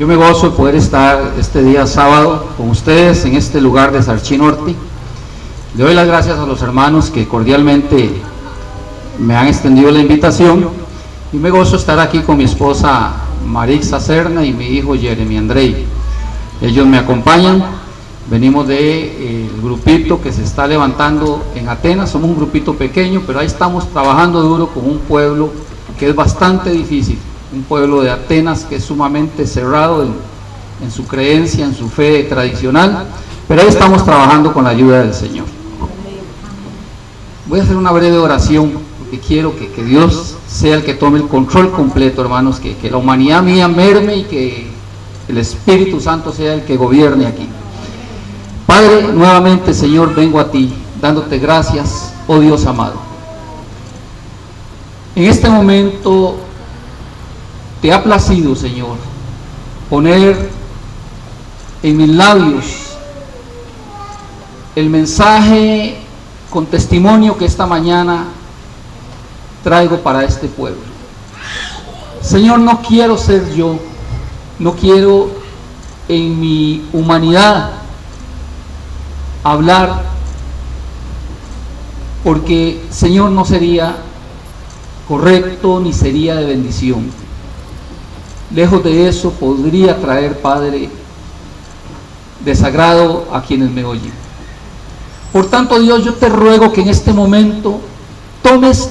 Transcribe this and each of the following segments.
Yo me gozo de poder estar este día sábado con ustedes en este lugar de Sarchí Norte. Le doy las gracias a los hermanos que cordialmente me han extendido la invitación y me gozo estar aquí con mi esposa Marixa Serna y mi hijo Jeremy Andrei. Ellos me acompañan, venimos del grupito que se está levantando en Atenas. Somos un grupito pequeño, pero ahí estamos trabajando duro con un pueblo que es bastante difícil, un pueblo de Atenas que es sumamente cerrado en su creencia, en su fe tradicional, pero ahí estamos trabajando con la ayuda del Señor. Voy a hacer una breve oración porque quiero que Dios sea el que tome el control completo, hermanos, que la humanidad mía merme y que el Espíritu Santo sea el que gobierne aquí. Padre, nuevamente, Señor, vengo a ti dándote gracias, oh Dios amado. En este momento te ha placido, Señor, poner en mis labios el mensaje con testimonio que esta mañana traigo para este pueblo. Señor, no quiero ser yo, no quiero en mi humanidad hablar, porque, Señor, no sería correcto ni sería de bendición. Lejos de eso podría traer, Padre, desagrado a quienes me oyen. Por tanto, Dios, yo te ruego que en este momento tomes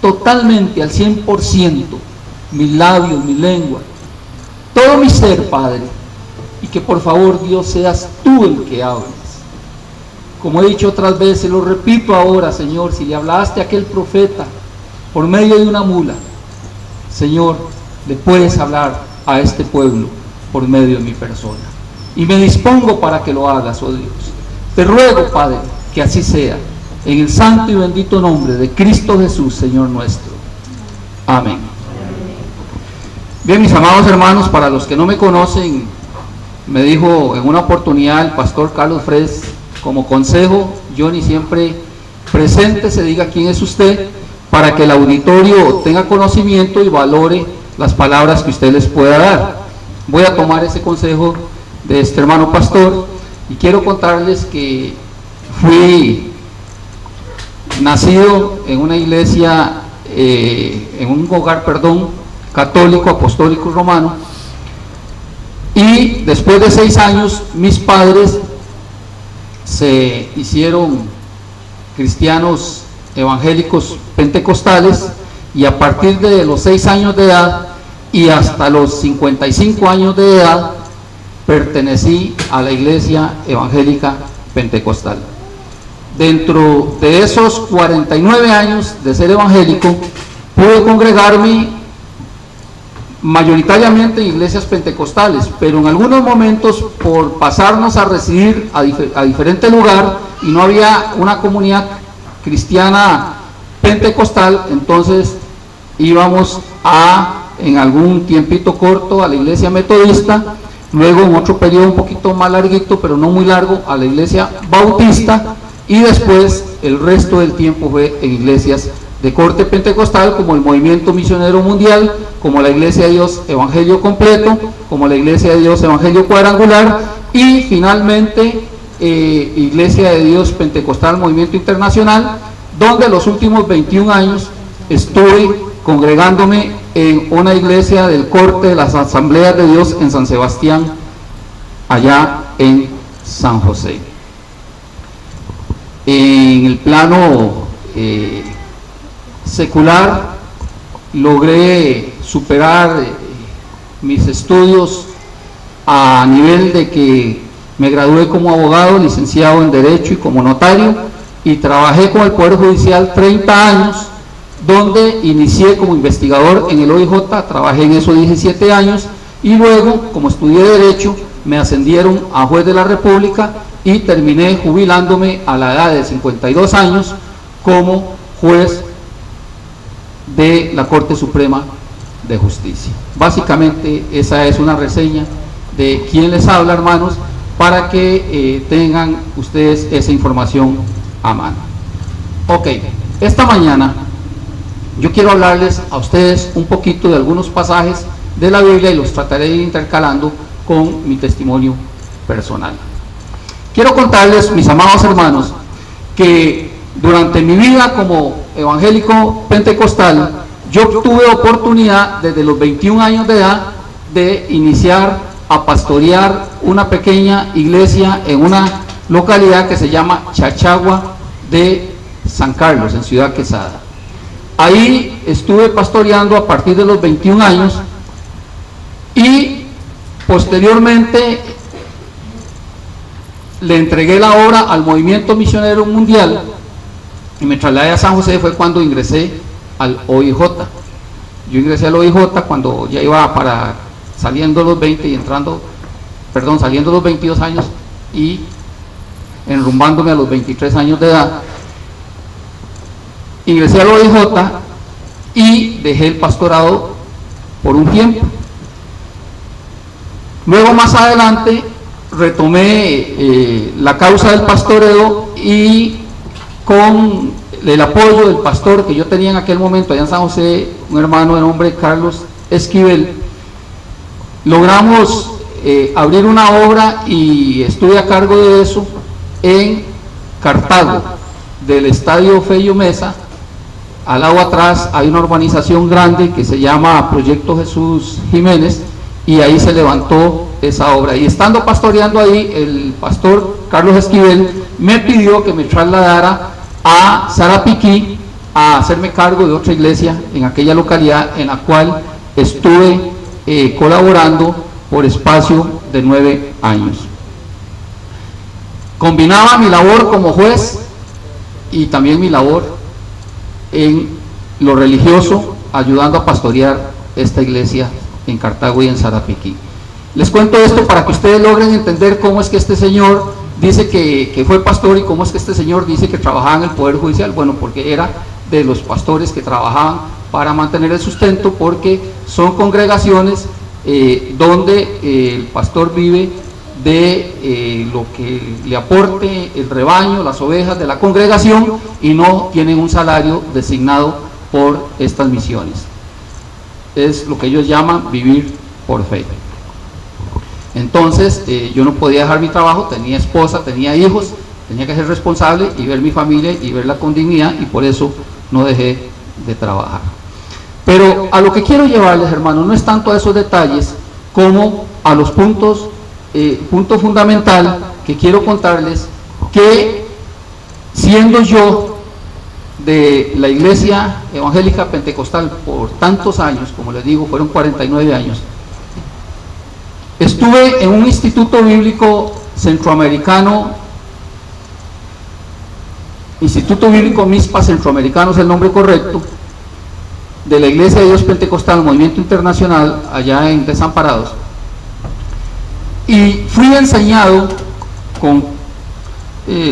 totalmente al 100% mis labios, mi lengua, todo mi ser, Padre, y que por favor, Dios, seas tú el que hables. Como he dicho otras veces, lo repito ahora, Señor, si le hablaste a aquel profeta por medio de una mula, Señor, le puedes hablar a este pueblo por medio de mi persona. Y me dispongo para que lo hagas, oh Dios. Te ruego, Padre, que así sea, en el santo y bendito nombre de Cristo Jesús, Señor nuestro. Amén. Bien, mis amados hermanos, para los que no me conocen, me dijo en una oportunidad el pastor Carlos Fres, como consejo, Johnny, siempre presente, se diga quién es usted, para que el auditorio tenga conocimiento y valore las palabras que usted les pueda dar. Voy a tomar ese consejo de este hermano pastor y quiero contarles que fui nacido en una iglesia, en un hogar, católico, apostólico romano, y después de 6 años mis padres se hicieron cristianos evangélicos pentecostales, y a partir de los 6 años de edad y hasta los 55 años de edad pertenecí a la iglesia evangélica pentecostal. Dentro de esos 49 años de ser evangélico, pude congregarme mayoritariamente en iglesias pentecostales, pero en algunos momentos, por pasarnos a residir a diferente lugar y no había una comunidad cristiana pentecostal, entonces íbamos en algún tiempito corto a la iglesia metodista, luego en otro periodo un poquito más larguito, pero no muy largo, a la iglesia bautista, y después el resto del tiempo fue en iglesias de corte pentecostal, como el Movimiento Misionero Mundial, como la Iglesia de Dios Evangelio Completo, como la Iglesia de Dios Evangelio Cuadrangular, y finalmente Iglesia de Dios Pentecostal Movimiento Internacional, donde los últimos 21 años estuve congregándome en una iglesia del corte de las Asambleas de Dios en San Sebastián, allá en San José. En el plano secular logré superar mis estudios a nivel de que me gradué como abogado, licenciado en Derecho y como notario, y trabajé con el Poder Judicial 30 años, donde inicié como investigador en el OIJ, trabajé en eso 17 años, y luego, como estudié Derecho, me ascendieron a juez de la República y terminé jubilándome a la edad de 52 años como juez de la Corte Suprema de Justicia. Básicamente esa es una reseña de quién les habla, hermanos, para que tengan ustedes esa información a mano. Ok, esta mañana yo quiero hablarles a ustedes un poquito de algunos pasajes de la Biblia y los trataré de ir intercalando con mi testimonio personal. Quiero contarles, mis amados hermanos, que durante mi vida como evangélico pentecostal, yo tuve oportunidad desde los 21 años de edad de iniciar a pastorear una pequeña iglesia en una localidad que se llama Chachagua de San Carlos, en Ciudad Quesada. Ahí estuve pastoreando a partir de los 21 años y posteriormente le entregué la obra al Movimiento Misionero Mundial y me trasladé a San José. Fue cuando ingresé al OIJ. Yo ingresé al OIJ cuando ya iba saliendo los 20 y saliendo los 22 años y enrumbándome a los 23 años de edad. Ingresé al OIJ y dejé el pastorado por un tiempo. Luego, más adelante, retomé la causa del pastoreo y con el apoyo del pastor que yo tenía en aquel momento allá en San José, un hermano de nombre Carlos Esquivel, logramos abrir una obra y estuve a cargo de eso en Cartago, del Estadio Fello Mesa. Al lado atrás hay una urbanización grande que se llama Proyecto Jesús Jiménez, y ahí se levantó esa obra. Y estando pastoreando ahí, el pastor Carlos Esquivel me pidió que me trasladara a Sarapiquí a hacerme cargo de otra iglesia en aquella localidad, en la cual estuve colaborando por espacio de 9 años. Combinaba mi labor como juez y también mi labor en lo religioso, ayudando a pastorear esta iglesia en Cartago y en Sarapiquí. Les cuento esto para que ustedes logren entender cómo es que este señor dice que fue pastor y cómo es que este señor dice que trabajaba en el Poder Judicial. Bueno, porque era de los pastores que trabajaban para mantener el sustento, porque son congregaciones donde el pastor vive de lo que le aporte el rebaño, las ovejas de la congregación, y no tienen un salario designado por estas misiones. Es lo que ellos llaman vivir por fe. Entonces yo no podía dejar mi trabajo, tenía esposa, tenía hijos, tenía que ser responsable y ver mi familia y verla con dignidad, y por eso no dejé de trabajar. Pero a lo que quiero llevarles, hermanos, no es tanto a esos detalles como a los punto fundamental que quiero contarles, que siendo yo de la Iglesia Evangélica Pentecostal por tantos años, como les digo, fueron 49 años, estuve en un instituto bíblico centroamericano, Instituto Bíblico MISPA Centroamericano es el nombre correcto, de la Iglesia de Dios Pentecostal, Movimiento Internacional, allá en Desamparados, y fui enseñado con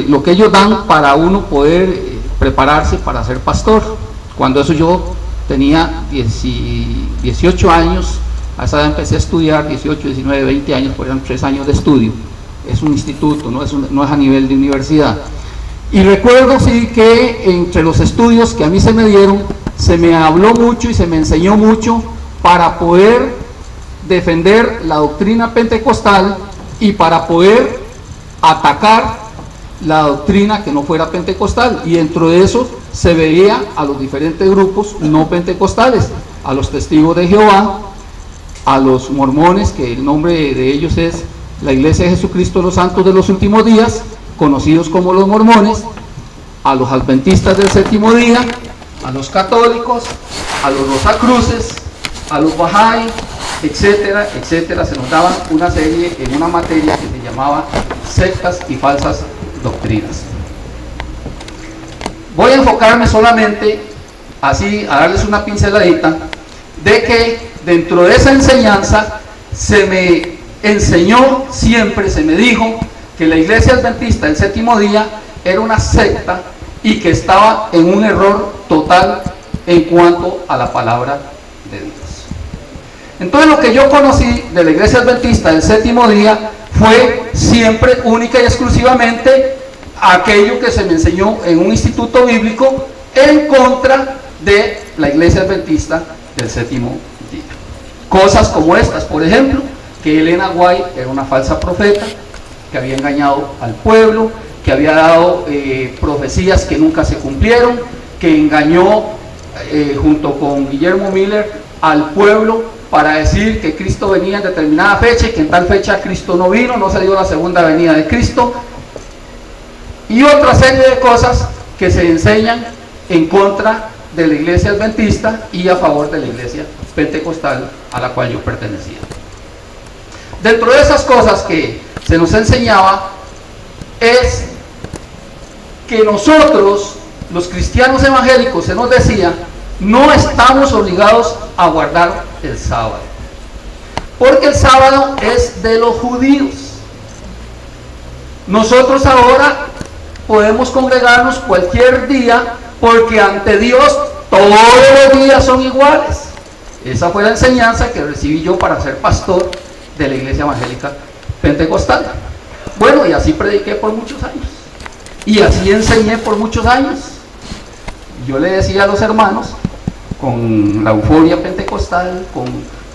lo que ellos dan para uno poder prepararse para ser pastor. Cuando eso yo tenía 18 años, a esa edad empecé a estudiar, 18, 19, 20 años, pues eran 3 años de estudio. Es un instituto, no es a nivel de universidad. Y recuerdo sí que entre los estudios que a mí se me dieron, se me habló mucho y se me enseñó mucho para poder defender la doctrina pentecostal y para poder atacar la doctrina que no fuera pentecostal, y dentro de eso se veía a los diferentes grupos no pentecostales, a los testigos de Jehová, a los mormones, que el nombre de ellos es la Iglesia de Jesucristo de los Santos de los Últimos Días, conocidos como los mormones, a los adventistas del séptimo día, a los católicos, a los rosacruces, a los bahá'í, etcétera, etcétera. Se nos daban una serie en una materia que se llamaba sectas y falsas doctrinas. Voy a enfocarme solamente así, a darles una pinceladita de que dentro de esa enseñanza se me enseñó siempre, se me dijo que la Iglesia Adventista del Séptimo Día era una secta y que estaba en un error total en cuanto a la palabra de Dios. Entonces lo que yo conocí de la Iglesia Adventista del Séptimo Día fue siempre, única y exclusivamente, aquello que se me enseñó en un instituto bíblico en contra de la Iglesia Adventista del Séptimo Día. Cosas como estas, por ejemplo, que Elena White era una falsa profeta, que había engañado al pueblo, que había dado profecías que nunca se cumplieron, que engañó junto con Guillermo Miller al pueblo para decir que Cristo venía en determinada fecha y que en tal fecha Cristo no vino, no se dio la segunda venida de Cristo, y otra serie de cosas que se enseñan en contra de la iglesia adventista y a favor de la iglesia pentecostal a la cual yo pertenecía. Dentro de esas cosas que se nos enseñaba es que nosotros, los cristianos evangélicos, se nos decía, no estamos obligados a guardar el sábado, porque el sábado es de los judíos. Nosotros ahora podemos congregarnos cualquier día, porque ante Dios todos los días son iguales. Esa fue la enseñanza que recibí yo para ser pastor de la iglesia evangélica pentecostal. Bueno, y así prediqué por muchos años, y así enseñé por muchos años. Yo le decía a los hermanos, con la euforia pentecostal,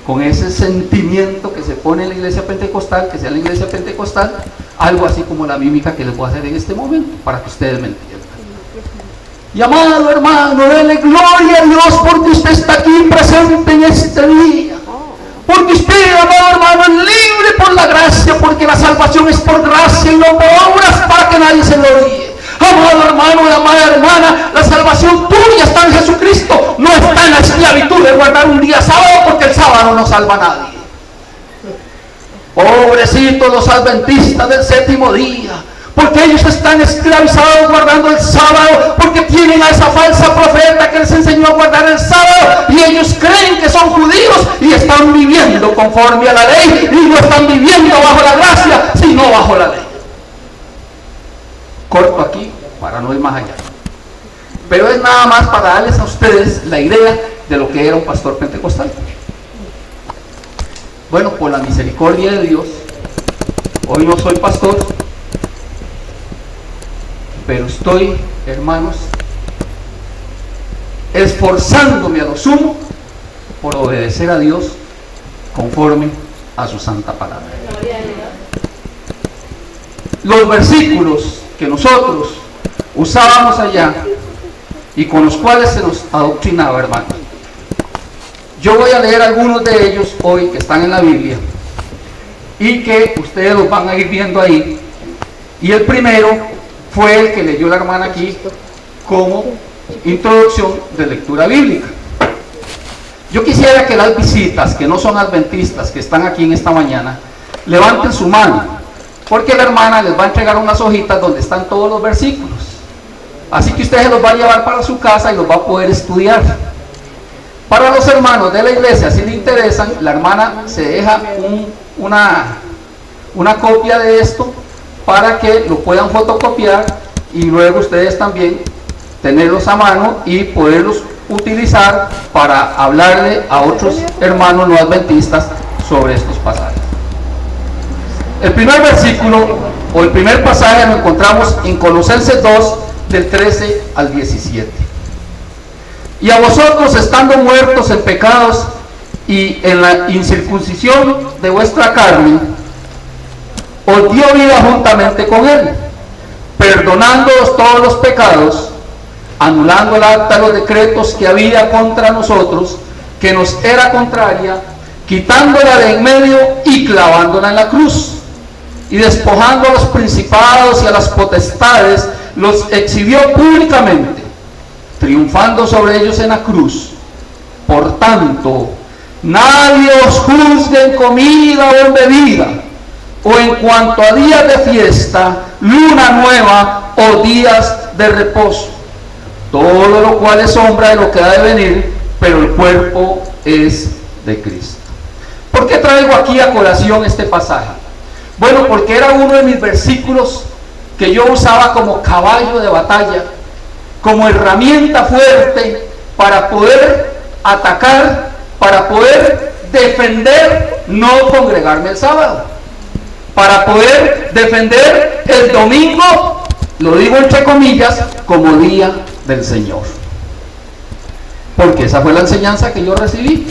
con ese sentimiento que se pone en la iglesia pentecostal, que sea la iglesia pentecostal, algo así como la mímica que les voy a hacer en este momento, para que ustedes me entiendan. Y amado hermano, denle gloria a Dios porque usted está aquí presente en este día. Porque usted, amado hermano, es libre por la gracia, porque la salvación es por gracia y no por obras para que nadie se lo ríe. Amado hermano y amada hermana, la salvación tuya está en Jesucristo, no está en la esclavitud de guardar un día sábado, porque el sábado no salva a nadie. Pobrecitos los adventistas del séptimo día, porque ellos están esclavizados guardando el sábado, porque tienen a esa falsa profeta que les enseñó a guardar el sábado, y ellos creen que son judíos y están viviendo conforme a la ley, y no están viviendo bajo la gracia, sino bajo la ley. Corto aquí para no ir más allá, pero es nada más para darles a ustedes la idea de lo que era un pastor pentecostal. Bueno, por la misericordia de Dios, hoy no soy pastor, pero estoy, hermanos, esforzándome a lo sumo por obedecer a Dios conforme a su santa palabra. Los versículos que nosotros usábamos allá y con los cuales se nos adoctrinaba, hermanos, yo voy a leer algunos de ellos hoy que están en la Biblia y que ustedes los van a ir viendo ahí. Y el primero fue el que leyó la hermana aquí como introducción de lectura bíblica. Yo quisiera que las visitas que no son adventistas, que están aquí en esta mañana, levanten su mano, porque la hermana les va a entregar unas hojitas donde están todos los versículos. Así que usted se los va a llevar para su casa y los va a poder estudiar. Para los hermanos de la iglesia, si les interesan, la hermana se deja una copia de esto para que lo puedan fotocopiar y luego ustedes también tenerlos a mano y poderlos utilizar para hablarle a otros hermanos no adventistas sobre estos pasajes. El primer versículo o el primer pasaje lo encontramos en Colosenses 2 del 13 al 17. Y a vosotros, estando muertos en pecados y en la incircuncisión de vuestra carne, os dio vida juntamente con él, perdonándoos todos los pecados, anulando el acta de los decretos que había contra nosotros, que nos era contraria, quitándola de en medio y clavándola en la cruz, y despojando a los principados y a las potestades, los exhibió públicamente, triunfando sobre ellos en la cruz. Por tanto, nadie os juzgue en comida o en bebida, o en cuanto a días de fiesta, luna nueva o días de reposo, todo lo cual es sombra de lo que ha de venir, pero el cuerpo es de Cristo. ¿Por qué traigo aquí a colación este pasaje? Bueno, porque era uno de mis versículos que yo usaba como caballo de batalla, como herramienta fuerte para poder atacar, para poder defender no congregarme el sábado, para poder defender el domingo, lo digo entre comillas, como día del Señor, porque esa fue la enseñanza que yo recibí.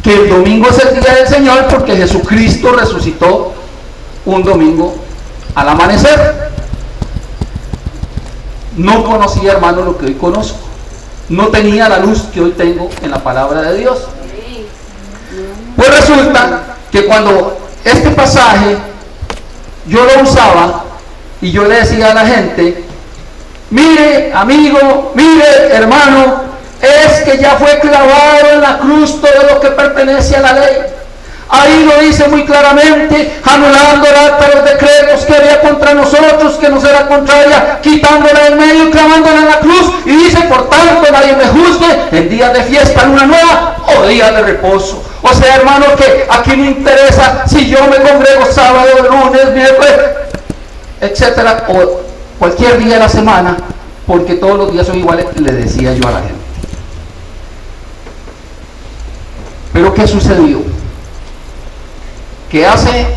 que el domingo es el día del Señor porque Jesucristo resucitó un domingo al amanecer. No conocía, hermano, lo que hoy conozco. No tenía la luz que hoy tengo en la palabra de Dios. Pues resulta que cuando este pasaje yo lo usaba y yo le decía a la gente: mire, amigo, mire, hermano, es que ya fue clavado en la cruz todo lo que pertenece a la ley. Ahí lo dice muy claramente, anulando el acta de los decretos que había contra nosotros, que nos era contraria, quitándola del medio y clavándola en la cruz. Y dice: por tanto, nadie me juzgue en días de fiesta, luna nueva o días de reposo. O sea, hermano, que aquí no interesa si yo me congrego sábado, lunes, miércoles, etcétera, o cualquier día de la semana, porque todos los días son iguales, le decía yo a la gente. Pero ¿qué sucedió? Que hace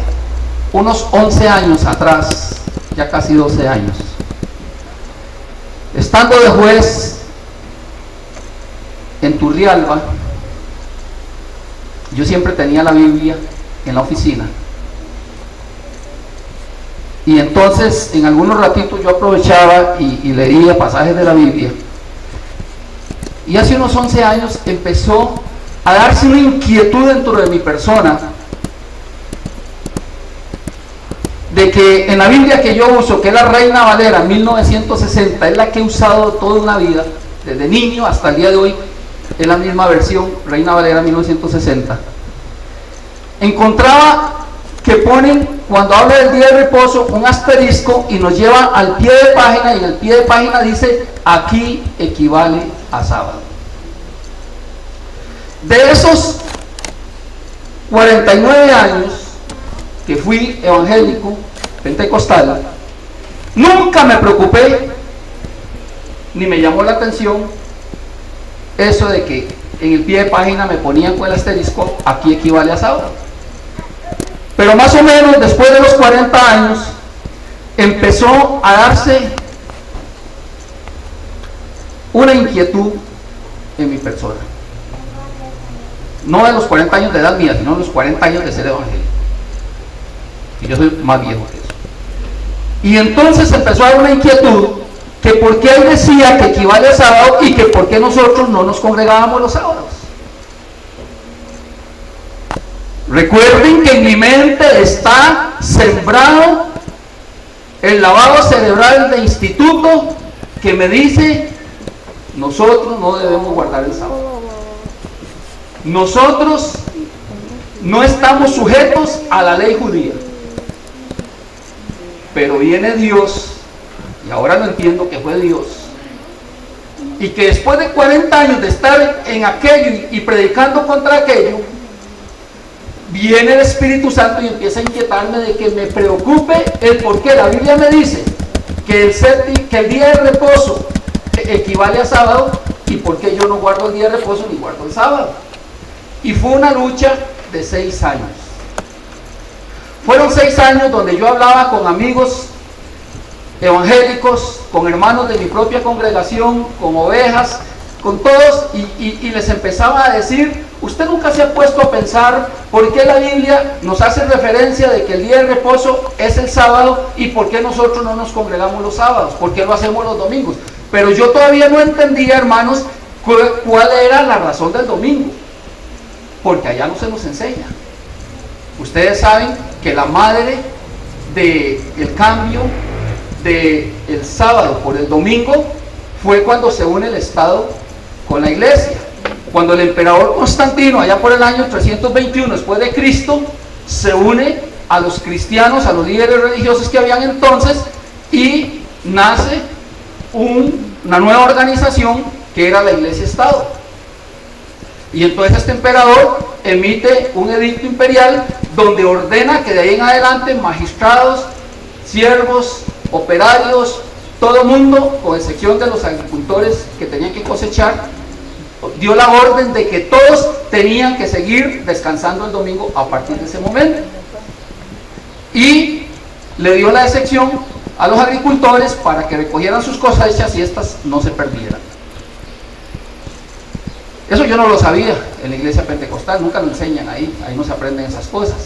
unos 11 años atrás, ya casi 12 años, estando de juez en Turrialba, yo siempre tenía la Biblia en la oficina. Y entonces, en algunos ratitos yo aprovechaba y leía pasajes de la Biblia. Y hace unos 11 años empezó a darse una inquietud dentro de mi persona, de que en la Biblia que yo uso, que es la Reina Valera 1960, es la que he usado toda una vida, desde niño hasta el día de hoy, es la misma versión, Reina Valera 1960. Encontraba que ponen, cuando habla del día de reposo, un asterisco y nos lleva al pie de página, y en el pie de página dice: aquí equivale a sábado. De esos 49 años que fui evangélico, pentecostal, nunca me preocupé, ni me llamó la atención eso de que en el pie de página me ponían con el asterisco: aquí equivale a sábado. Pero más o menos después de los 40 años empezó a darse una inquietud en mi persona. No de los 40 años de edad mía, sino de los 40 años de ser evangélico. Y yo soy más viejo que eso. Y entonces empezó a dar una inquietud, que por qué él decía que equivale a sábado y que por qué nosotros no nos congregábamos los sábados. Recuerden que en mi mente está sembrado el lavado cerebral de instituto que me dice: nosotros no debemos guardar el sábado. Nosotros no estamos sujetos a la ley judía. Pero viene Dios, y ahora lo entiendo que fue Dios, y que después de 40 años de estar en aquello y predicando contra aquello, viene el Espíritu Santo y empieza a inquietarme de que me preocupe el por qué. La Biblia me dice que el día de reposo equivale a sábado, y por qué yo no guardo el día de reposo ni guardo el sábado. Y fue una lucha de 6 años. Fueron 6 años donde yo hablaba con amigos evangélicos, con hermanos de mi propia congregación, con ovejas, con todos, y les empezaba a decir: usted nunca se ha puesto a pensar por qué la Biblia nos hace referencia de que el día de reposo es el sábado, y por qué nosotros no nos congregamos los sábados, por qué lo hacemos los domingos. Pero yo todavía no entendía, hermanos, cuál era la razón del domingo, porque allá no se nos enseña. Ustedes saben que la madre del cambio del sábado por el domingo fue cuando se une el Estado con la Iglesia. Cuando el emperador Constantino, allá por el año 321 después de Cristo, se une a los cristianos, a los líderes religiosos que habían entonces, y nace una nueva organización que era la Iglesia-Estado. Y entonces este emperador emite un edicto imperial donde ordena que de ahí en adelante magistrados, siervos, operarios, todo mundo, con excepción de los agricultores que tenían que cosechar, dio la orden de que todos tenían que seguir descansando el domingo a partir de ese momento. Y le dio la excepción a los agricultores para que recogieran sus cosechas y estas no se perdieran. Eso yo no lo sabía en la iglesia pentecostal, nunca lo enseñan ahí no se aprenden esas cosas.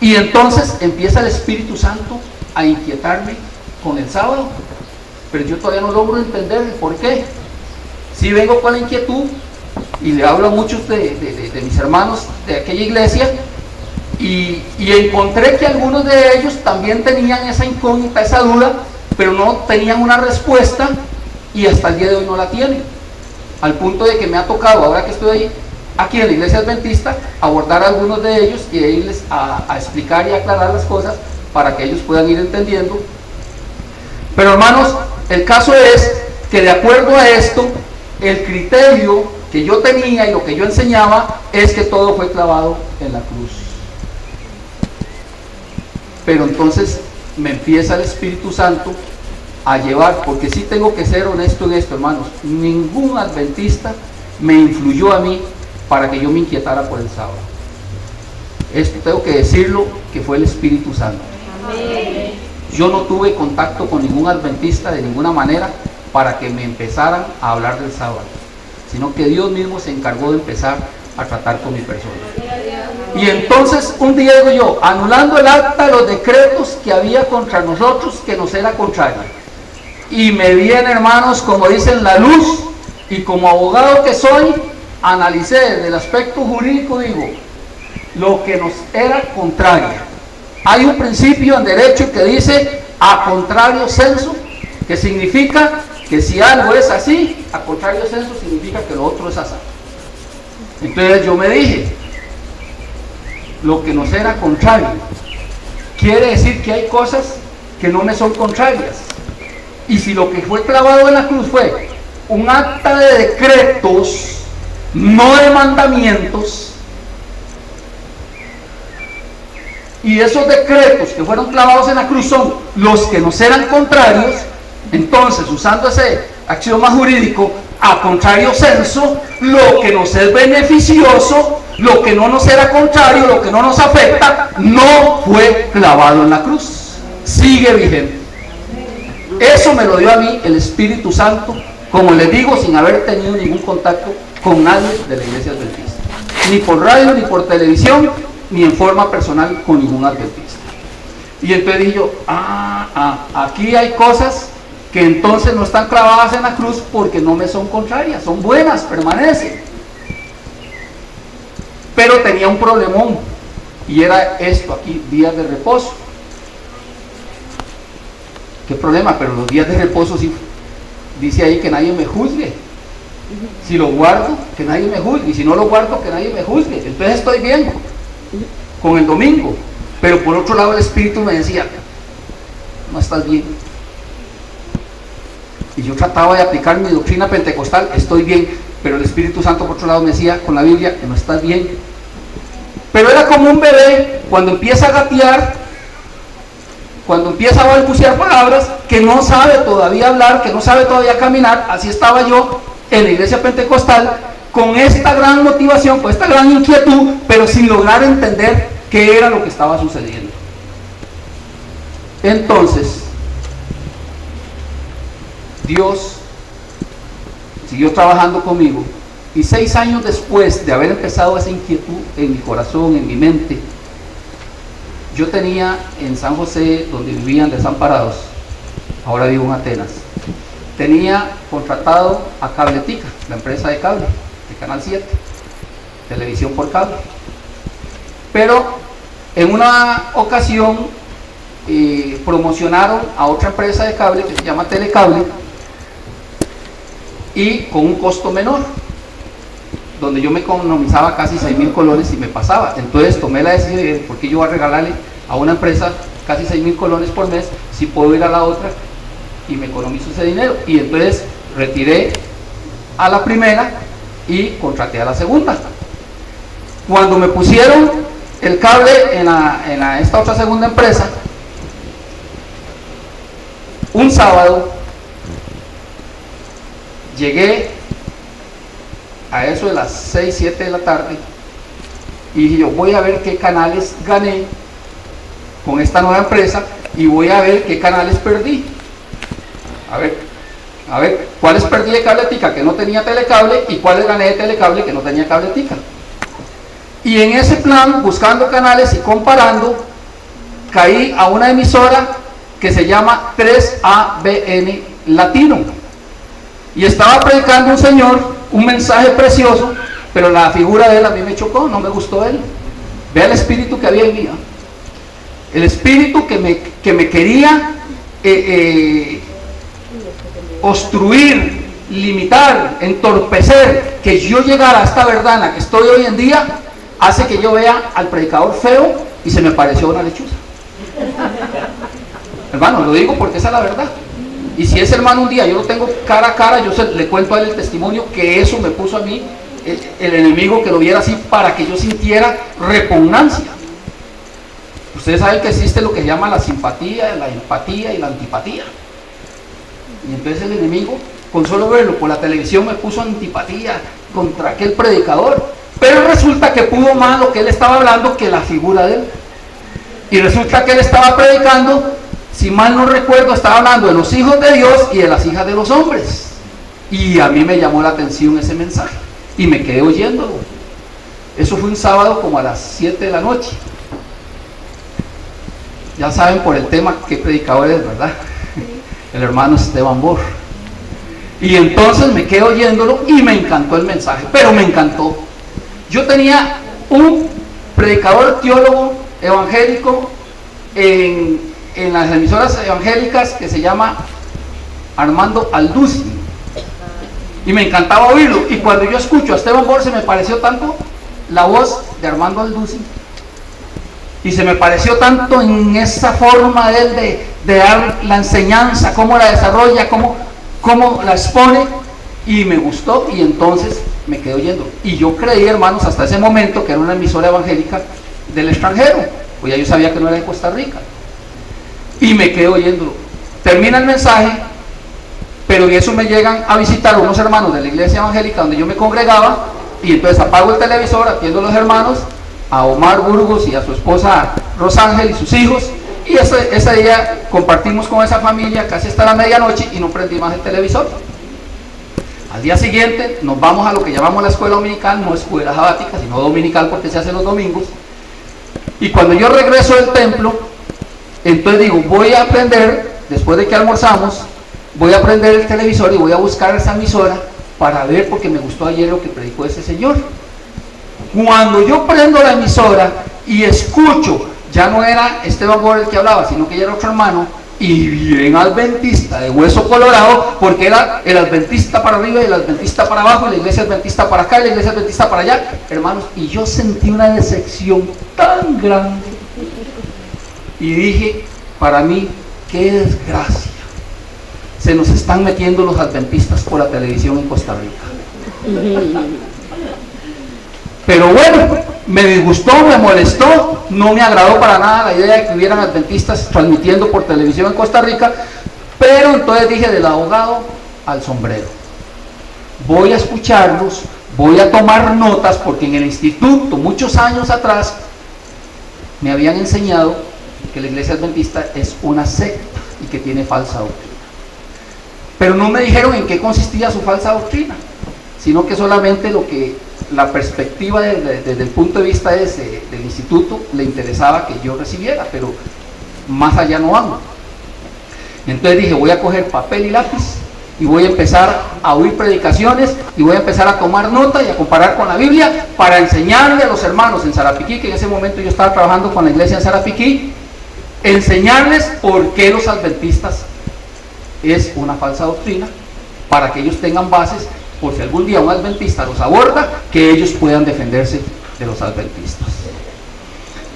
Y entonces empieza el Espíritu Santo a inquietarme con el sábado, pero yo todavía no logro entender el por qué. Sí vengo con la inquietud y le hablo a muchos de mis hermanos de aquella iglesia y encontré que algunos de ellos también tenían esa incógnita, esa duda, pero no tenían una respuesta y hasta el día de hoy no la tienen, al punto de que me ha tocado, ahora que estoy aquí en la iglesia adventista, abordar a algunos de ellos y irles a explicar y aclarar las cosas para que ellos puedan ir entendiendo. Pero hermanos, el caso es que de acuerdo a esto, el criterio que yo tenía y lo que yo enseñaba es que todo fue clavado en la cruz. Pero entonces me empieza el Espíritu Santo a llevar, porque sí tengo que ser honesto en esto, hermanos, ningún adventista me influyó a mí para que yo me inquietara por el sábado. Esto tengo que decirlo, que fue el Espíritu Santo. Amén. Yo no tuve contacto con ningún adventista de ninguna manera para que me empezaran a hablar del sábado, sino que Dios mismo se encargó de empezar a tratar con mi persona. Y entonces un día digo yo, anulando el acta de los decretos que había contra nosotros, que nos era contraria, y me viene, hermanos, como dicen, la luz, y como abogado que soy, analicé desde el aspecto jurídico, digo, lo que nos era contrario. Hay un principio en derecho que dice a contrario censo, que significa que si algo es así, a contrario censo significa que lo otro es así. Entonces yo me dije, lo que nos era contrario, quiere decir que hay cosas que no me son contrarias. Y si lo que fue clavado en la cruz fue un acta de decretos, no de mandamientos, y esos decretos que fueron clavados en la cruz son los que nos eran contrarios, entonces, usando ese axioma jurídico, a contrario censo, lo que nos es beneficioso, lo que no nos era contrario, lo que no nos afecta, no fue clavado en la cruz, sigue vigente. Eso me lo dio a mí el Espíritu Santo, como les digo, sin haber tenido ningún contacto con nadie de la iglesia adventista, ni por radio, ni por televisión, ni en forma personal con ningún adventista. Y entonces dije yo, aquí hay cosas que entonces no están clavadas en la cruz porque no me son contrarias, son buenas, permanecen. Pero tenía un problemón, y era esto aquí, días de reposo. ¿Qué problema? Pero los días de reposo sí, dice ahí que nadie me juzgue. Si lo guardo, que nadie me juzgue, y si no lo guardo, que nadie me juzgue. Entonces estoy bien con el domingo. Pero por otro lado el Espíritu me decía, no estás bien. Y yo trataba de aplicar mi doctrina pentecostal, estoy bien, pero el Espíritu Santo por otro lado me decía con la Biblia que no estás bien. Pero era como un bebé cuando empieza a gatear, cuando empieza a balbucear palabras, que no sabe todavía hablar, que no sabe todavía caminar. Así estaba yo en la iglesia pentecostal, con esta gran motivación, con esta gran inquietud, pero sin lograr entender qué era lo que estaba sucediendo. Entonces Dios siguió trabajando conmigo, y 6 años después de haber empezado esa inquietud en mi corazón, en mi mente, yo tenía en San José, donde vivían desamparados, ahora vivo en Atenas, tenía contratado a Cabletica, la empresa de cable, de Canal 7, televisión por cable. Pero en una ocasión promocionaron a otra empresa de cable que se llama Telecable, y con un costo menor, donde yo me economizaba casi 6,000 colones y me pasaba. Entonces tomé la decisión de por qué yo voy a regalarle a una empresa casi 6,000 colones por mes si puedo ir a la otra y me economizo ese dinero. Y entonces retiré a la primera y contraté a la segunda. Cuando me pusieron el cable en esta otra segunda empresa, un sábado llegué a eso de las 6, 7 de la tarde y dije yo, voy a ver qué canales gané con esta nueva empresa y voy a ver qué canales perdí, a ver A ver, ¿cuáles perdí de Cabletica que no tenía telecable y cuáles gané de telecable que no tenía Cabletica? Y en ese plan, buscando canales y comparando, caí a una emisora que se llama 3ABN Latino. Y estaba predicando un señor, un mensaje precioso, pero la figura de él a mí me chocó, no me gustó él. Vea el espíritu que había en mí. El espíritu que me quería obstruir, limitar, entorpecer, que yo llegara a esta verdad en la que estoy hoy en día, hace que yo vea al predicador feo y se me pareció una lechuza. Hermano, lo digo porque esa es la verdad. Y si ese hermano un día yo lo tengo cara a cara, yo le cuento a él el testimonio que eso me puso a mí, el enemigo, que lo viera así para que yo sintiera repugnancia. Ustedes saben que existe lo que se llama la simpatía, la empatía y la antipatía. Y entonces el enemigo, con solo verlo por la televisión, me puso antipatía contra aquel predicador. Pero resulta que pudo más lo que él estaba hablando que la figura de él. Y resulta que él estaba predicando, si mal no recuerdo, estaba hablando de los hijos de Dios y de las hijas de los hombres. Y a mí me llamó la atención ese mensaje. Y me quedé oyéndolo. Eso fue un sábado como a las 7 de la noche. Ya saben por el tema qué predicador es, ¿verdad? El hermano Esteban Bor. Y entonces me quedé oyéndolo y me encantó el mensaje, pero me encantó. Yo tenía un predicador teólogo evangélico en las emisoras evangélicas que se llama Armando Alducin, y me encantaba oírlo. Y cuando yo escucho a Esteban Bor, se me pareció tanto la voz de Armando Alducin, y se me pareció tanto en esa forma de él de dar la enseñanza, cómo la desarrolla, cómo la expone, y me gustó, y entonces me quedé oyendo. Y yo creí, hermanos, hasta ese momento que era una emisora evangélica del extranjero, pues ya yo sabía que no era de Costa Rica, y me quedé oyéndolo. Termina el mensaje, pero en eso me llegan a visitar unos hermanos de la iglesia evangélica donde yo me congregaba, y entonces apago el televisor, atiendo a los hermanos, a Omar Burgos y a su esposa Rosángel y sus hijos, y ese día compartimos con esa familia casi hasta la medianoche y no prendí más el televisor. Al día siguiente nos vamos a lo que llamamos la escuela dominical, no escuela sabática, sino dominical porque se hace los domingos. Y cuando yo regreso del templo, entonces digo, voy a aprender, después de que almorzamos, voy a prender el televisor y voy a buscar esa emisora para ver, porque me gustó ayer lo que predicó ese señor. Cuando yo prendo la emisora y escucho, ya no era Esteban Bor el que hablaba, sino que ya era otro hermano, y bien adventista, de hueso colorado, porque era el adventista para arriba y el adventista para abajo, y la iglesia adventista para acá y la iglesia adventista para allá, hermanos, y yo sentí una decepción tan grande, y dije, para mí, qué desgracia, se nos están metiendo los adventistas por la televisión en Costa Rica. Pero bueno, me disgustó, me molestó, no me agradó para nada la idea de que hubieran adventistas transmitiendo por televisión en Costa Rica, pero entonces dije, del abogado al sombrero, voy a escucharlos, voy a tomar notas, porque en el instituto, muchos años atrás, me habían enseñado que la iglesia adventista es una secta y que tiene falsa doctrina. Pero no me dijeron en qué consistía su falsa doctrina, sino que solamente la perspectiva desde el punto de vista del instituto le interesaba que yo recibiera, pero más allá no hago. Entonces dije, voy a coger papel y lápiz y voy a empezar a oír predicaciones y voy a empezar a tomar nota y a comparar con la Biblia para enseñarle a los hermanos en Sarapiquí, que en ese momento yo estaba trabajando con la iglesia en Sarapiquí, enseñarles por qué los adventistas es una falsa doctrina, para que ellos tengan bases, por si algún día un adventista los aborda, que ellos puedan defenderse de los adventistas.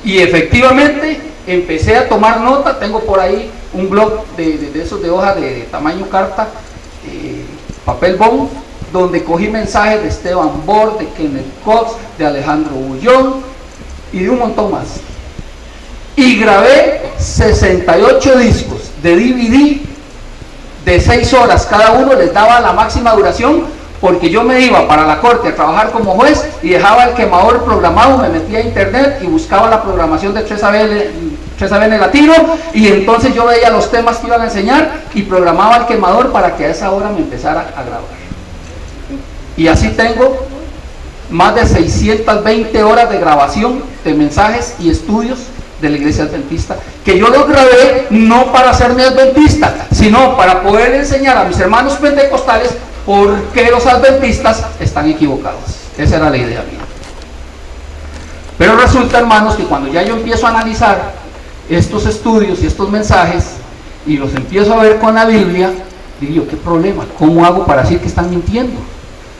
Y efectivamente empecé a tomar nota. Tengo por ahí un blog de esos de hoja de tamaño carta, papel bond, donde cogí mensajes de Esteban Bor, de Kenneth Cox, de Alejandro Bullón y de un montón más. Y grabé 68 discos de DVD de 6 horas cada uno, les daba la máxima duración, porque yo me iba para la corte a trabajar como juez y dejaba el quemador programado, me metía a internet y buscaba la programación de 3ABN ustedes saben el latino, y entonces yo veía los temas que iban a enseñar y programaba el quemador para que a esa hora me empezara a grabar. Y así tengo más de 620 horas de grabación de mensajes y estudios de la iglesia adventista, que yo los grabé no para hacerme adventista, sino para poder enseñar a mis hermanos pentecostales por qué los adventistas están equivocados. Esa era la idea mía. Pero resulta, hermanos, que cuando ya yo empiezo a analizar estos estudios y estos mensajes y los empiezo a ver con la Biblia, digo yo, ¿qué problema? ¿Cómo hago para decir que están mintiendo?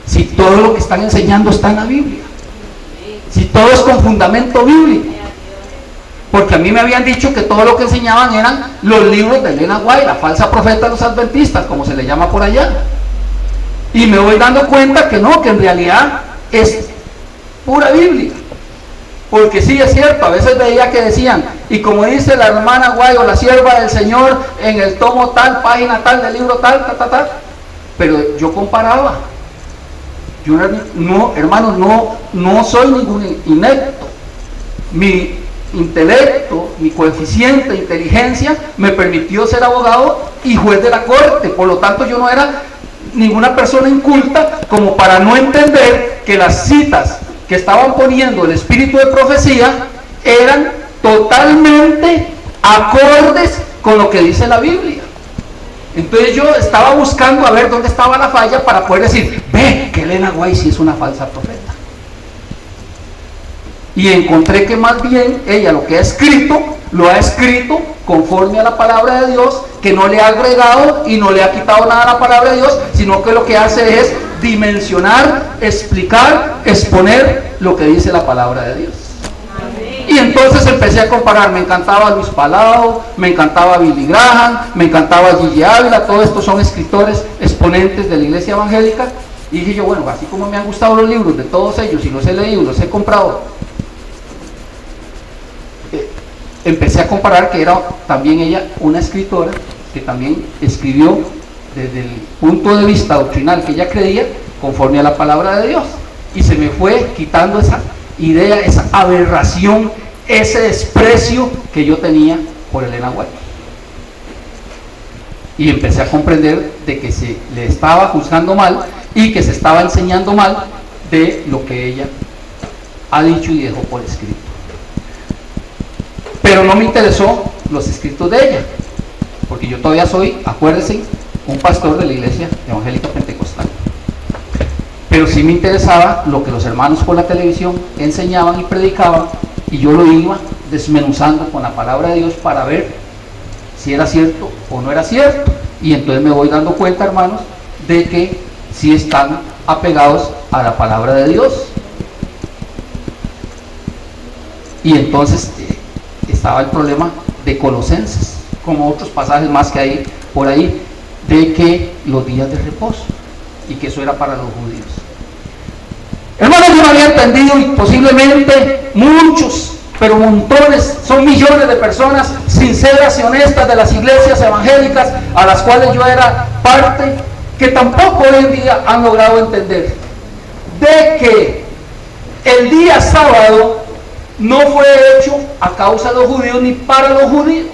Si todo lo que están enseñando está en la Biblia, si todo es con fundamento bíblico. Porque a mí me habían dicho que todo lo que enseñaban eran los libros de Elena White, la falsa profeta de los adventistas, como se le llama por allá. Y me voy dando cuenta que no, que en realidad es pura Biblia. Porque sí es cierto, a veces veía que decían, y como dice la hermana White o la sierva del Señor en el tomo tal, página tal, del libro tal, pero yo comparaba. Yo no, hermanos, no soy ningún inepto. Mi intelecto, mi coeficiente de inteligencia me permitió ser abogado y juez de la corte. Por lo tanto, yo no era ninguna persona inculta como para no entender que las citas que estaban poniendo el espíritu de profecía eran totalmente acordes con lo que dice la Biblia. Entonces yo estaba buscando a ver dónde estaba la falla para poder decir, ve que Elena White sí es una falsa profeta. Y encontré que más bien ella lo que ha escrito, lo ha escrito conforme a la palabra de Dios, que no le ha agregado y no le ha quitado nada a la palabra de Dios, sino que lo que hace es dimensionar, explicar, exponer lo que dice la palabra de Dios. Y entonces empecé a comparar, me encantaba Luis Palau, me encantaba Billy Graham, me encantaba Gigi Ávila, todos estos son escritores, exponentes de la iglesia evangélica, y dije yo, bueno, así como me han gustado los libros de todos ellos y los he leído, los he comprado, empecé a comparar que era también ella una escritora que también escribió desde el punto de vista doctrinal que ella creía conforme a la palabra de Dios, y se me fue quitando esa idea, esa aberración, ese desprecio que yo tenía por Elena White, y empecé a comprender de que se le estaba juzgando mal y que se estaba enseñando mal de lo que ella ha dicho y dejó por escrito. Pero no me interesó los escritos de ella, porque yo todavía soy, acuérdense, un pastor de la iglesia evangélica pentecostal. Pero sí me interesaba lo que los hermanos por la televisión enseñaban y predicaban, y yo lo iba desmenuzando con la palabra de Dios para ver si era cierto o no era cierto. Y entonces me voy dando cuenta, hermanos, de que sí están apegados a la palabra de Dios. Y entonces estaba el problema de Colosenses, como otros pasajes más que hay por ahí, de que los días de reposo, y que eso era para los judíos. Hermanos, yo no había entendido, y posiblemente muchos, pero montones, son millones de personas sinceras y honestas de las iglesias evangélicas a las cuales yo era parte, que tampoco hoy en día han logrado entender de que el día sábado no fue hecho a causa de los judíos ni para los judíos,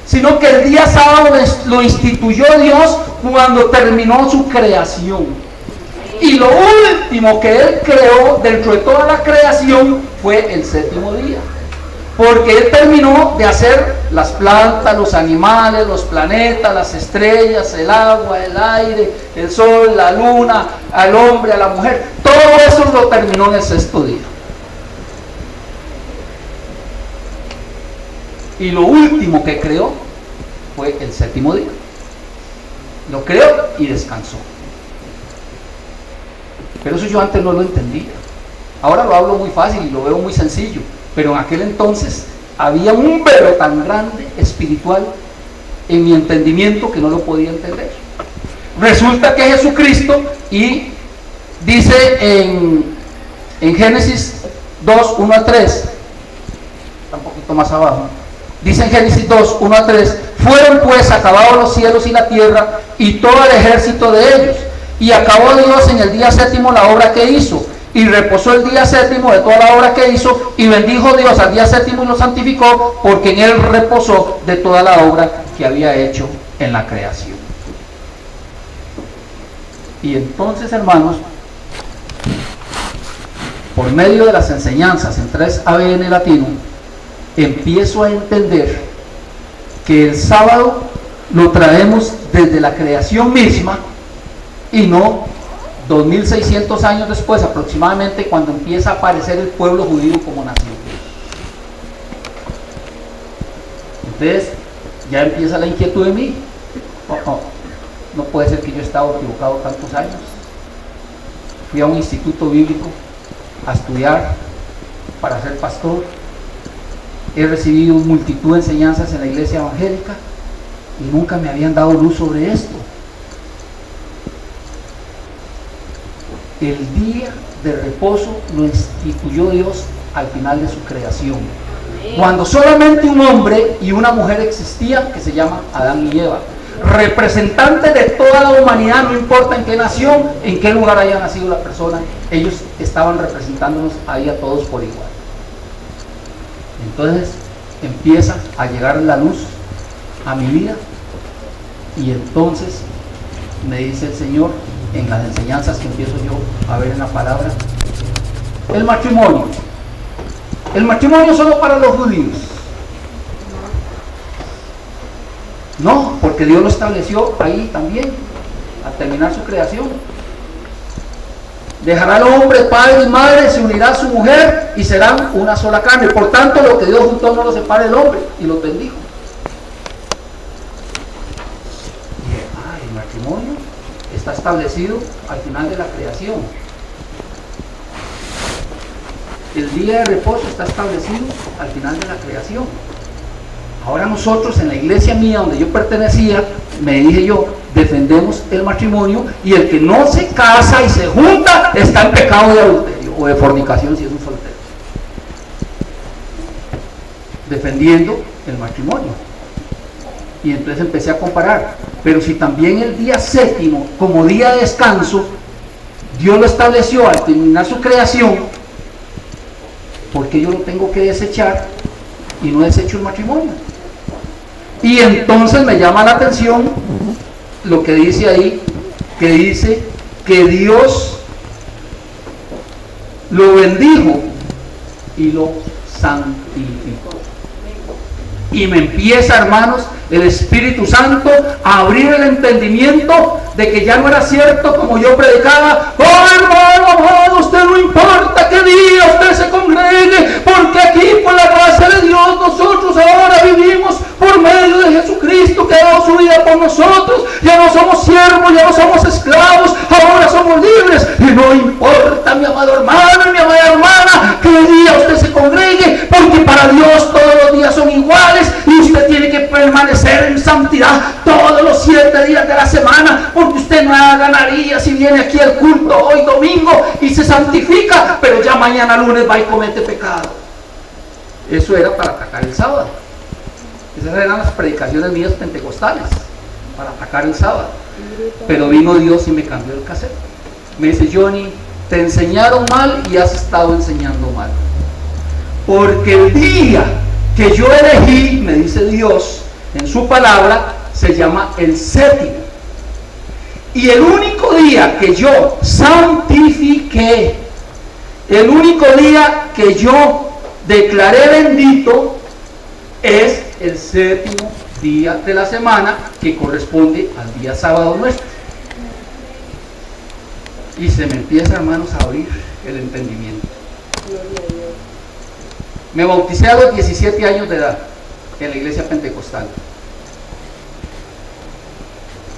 sino que el día sábado lo instituyó Dios cuando terminó su creación. Y lo último que Él creó dentro de toda la creación fue el séptimo día. Porque Él terminó de hacer las plantas, los animales, los planetas, las estrellas, el agua, el aire, el sol, la luna, al hombre, a la mujer. Todo eso lo terminó en el sexto día. Y lo último que creó fue el séptimo día. Lo creó y descansó. Pero eso yo antes no lo entendía. Ahora lo hablo muy fácil y lo veo muy sencillo. Pero en aquel entonces había un velo tan grande espiritual en mi entendimiento que no lo podía entender. Resulta que Jesucristo, y dice en Génesis 2, 1 a 3, está un poquito más abajo, dice en Génesis 2, 1 a 3, fueron pues acabados los cielos y la tierra y todo el ejército de ellos, y acabó Dios en el día séptimo la obra que hizo, y y reposó el día séptimo de toda la obra que hizo, y bendijo Dios al día séptimo y lo santificó, porque en él reposó de toda la obra que había hecho en la creación. Y entonces, hermanos, por medio de las enseñanzas en 3ABN Latino, empiezo a entender que el sábado lo traemos desde la creación misma, y no 2600 años después aproximadamente, cuando empieza a aparecer el pueblo judío como nación. Entonces ya empieza la inquietud de mí. No puede ser que yo he estado equivocado tantos años. Fui a un instituto bíblico a estudiar para ser pastor, he recibido multitud de enseñanzas en la iglesia evangélica y nunca me habían dado luz sobre esto. El día de reposo lo instituyó Dios al final de su creación, cuando solamente un hombre y una mujer existían, que se llaman Adán y Eva, representantes de toda la humanidad, no importa en qué nación, en qué lugar haya nacido la persona, ellos estaban representándonos ahí a todos por igual. Entonces empieza a llegar la luz a mi vida, y entonces me dice el Señor, en las enseñanzas que empiezo yo a ver en la palabra, el matrimonio solo para los judíos. No, porque Dios lo estableció ahí también, al terminar su creación. Dejará el hombre padre y madre, se unirá a su mujer y serán una sola carne. Por tanto, lo que Dios juntó no lo separe el hombre, y lo bendijo. Y el matrimonio está establecido al final de la creación. El día de reposo está establecido al final de la creación. Ahora nosotros en la iglesia mía donde yo pertenecía, me dije yo, defendemos el matrimonio, y el que no se casa y se junta está en pecado de adulterio o de fornicación si es un soltero. Defendiendo el matrimonio. Y entonces empecé a comparar, pero si también el día séptimo como día de descanso Dios lo estableció al terminar su creación, ¿por qué yo lo tengo que desechar y no desecho el matrimonio? Y entonces me llama la atención lo que dice ahí, que dice que Dios lo bendijo y lo santificó. Y me empieza, hermanos, el Espíritu Santo a abrir el entendimiento de que ya no era cierto como yo predicaba. Oh, hermano amado, usted no importa qué día usted se congregue, porque aquí por la gracia de Dios nosotros ahora vivimos por medio de Jesucristo, que ha dado su vida por nosotros. Ya no somos siervos, ya no somos esclavos, ahora somos libres. Y no importa, mi amado hermano y mi amada hermana, qué día usted se congregue, porque para Dios todos los días son iguales, y usted tiene que permanecer en santidad todos los 7 días de la semana, porque usted nada ganaría si viene aquí al culto hoy domingo y se santifica, pero ya mañana lunes va y comete pecado. Eso era para atacar el sábado. Esas eran las predicaciones mías pentecostales, para atacar el sábado. Pero vino Dios y me cambió el cassette. Me dice: Johnny, te enseñaron mal y has estado enseñando mal, porque el día que yo elegí, me dice Dios en su palabra, se llama el séptimo, y el único día que yo santifiqué, el único día que yo declaré bendito, es el séptimo día de la semana, que corresponde al día sábado nuestro. Y se me empieza, hermanos, a abrir el entendimiento. Me bauticé a los 17 años de edad en la iglesia pentecostal,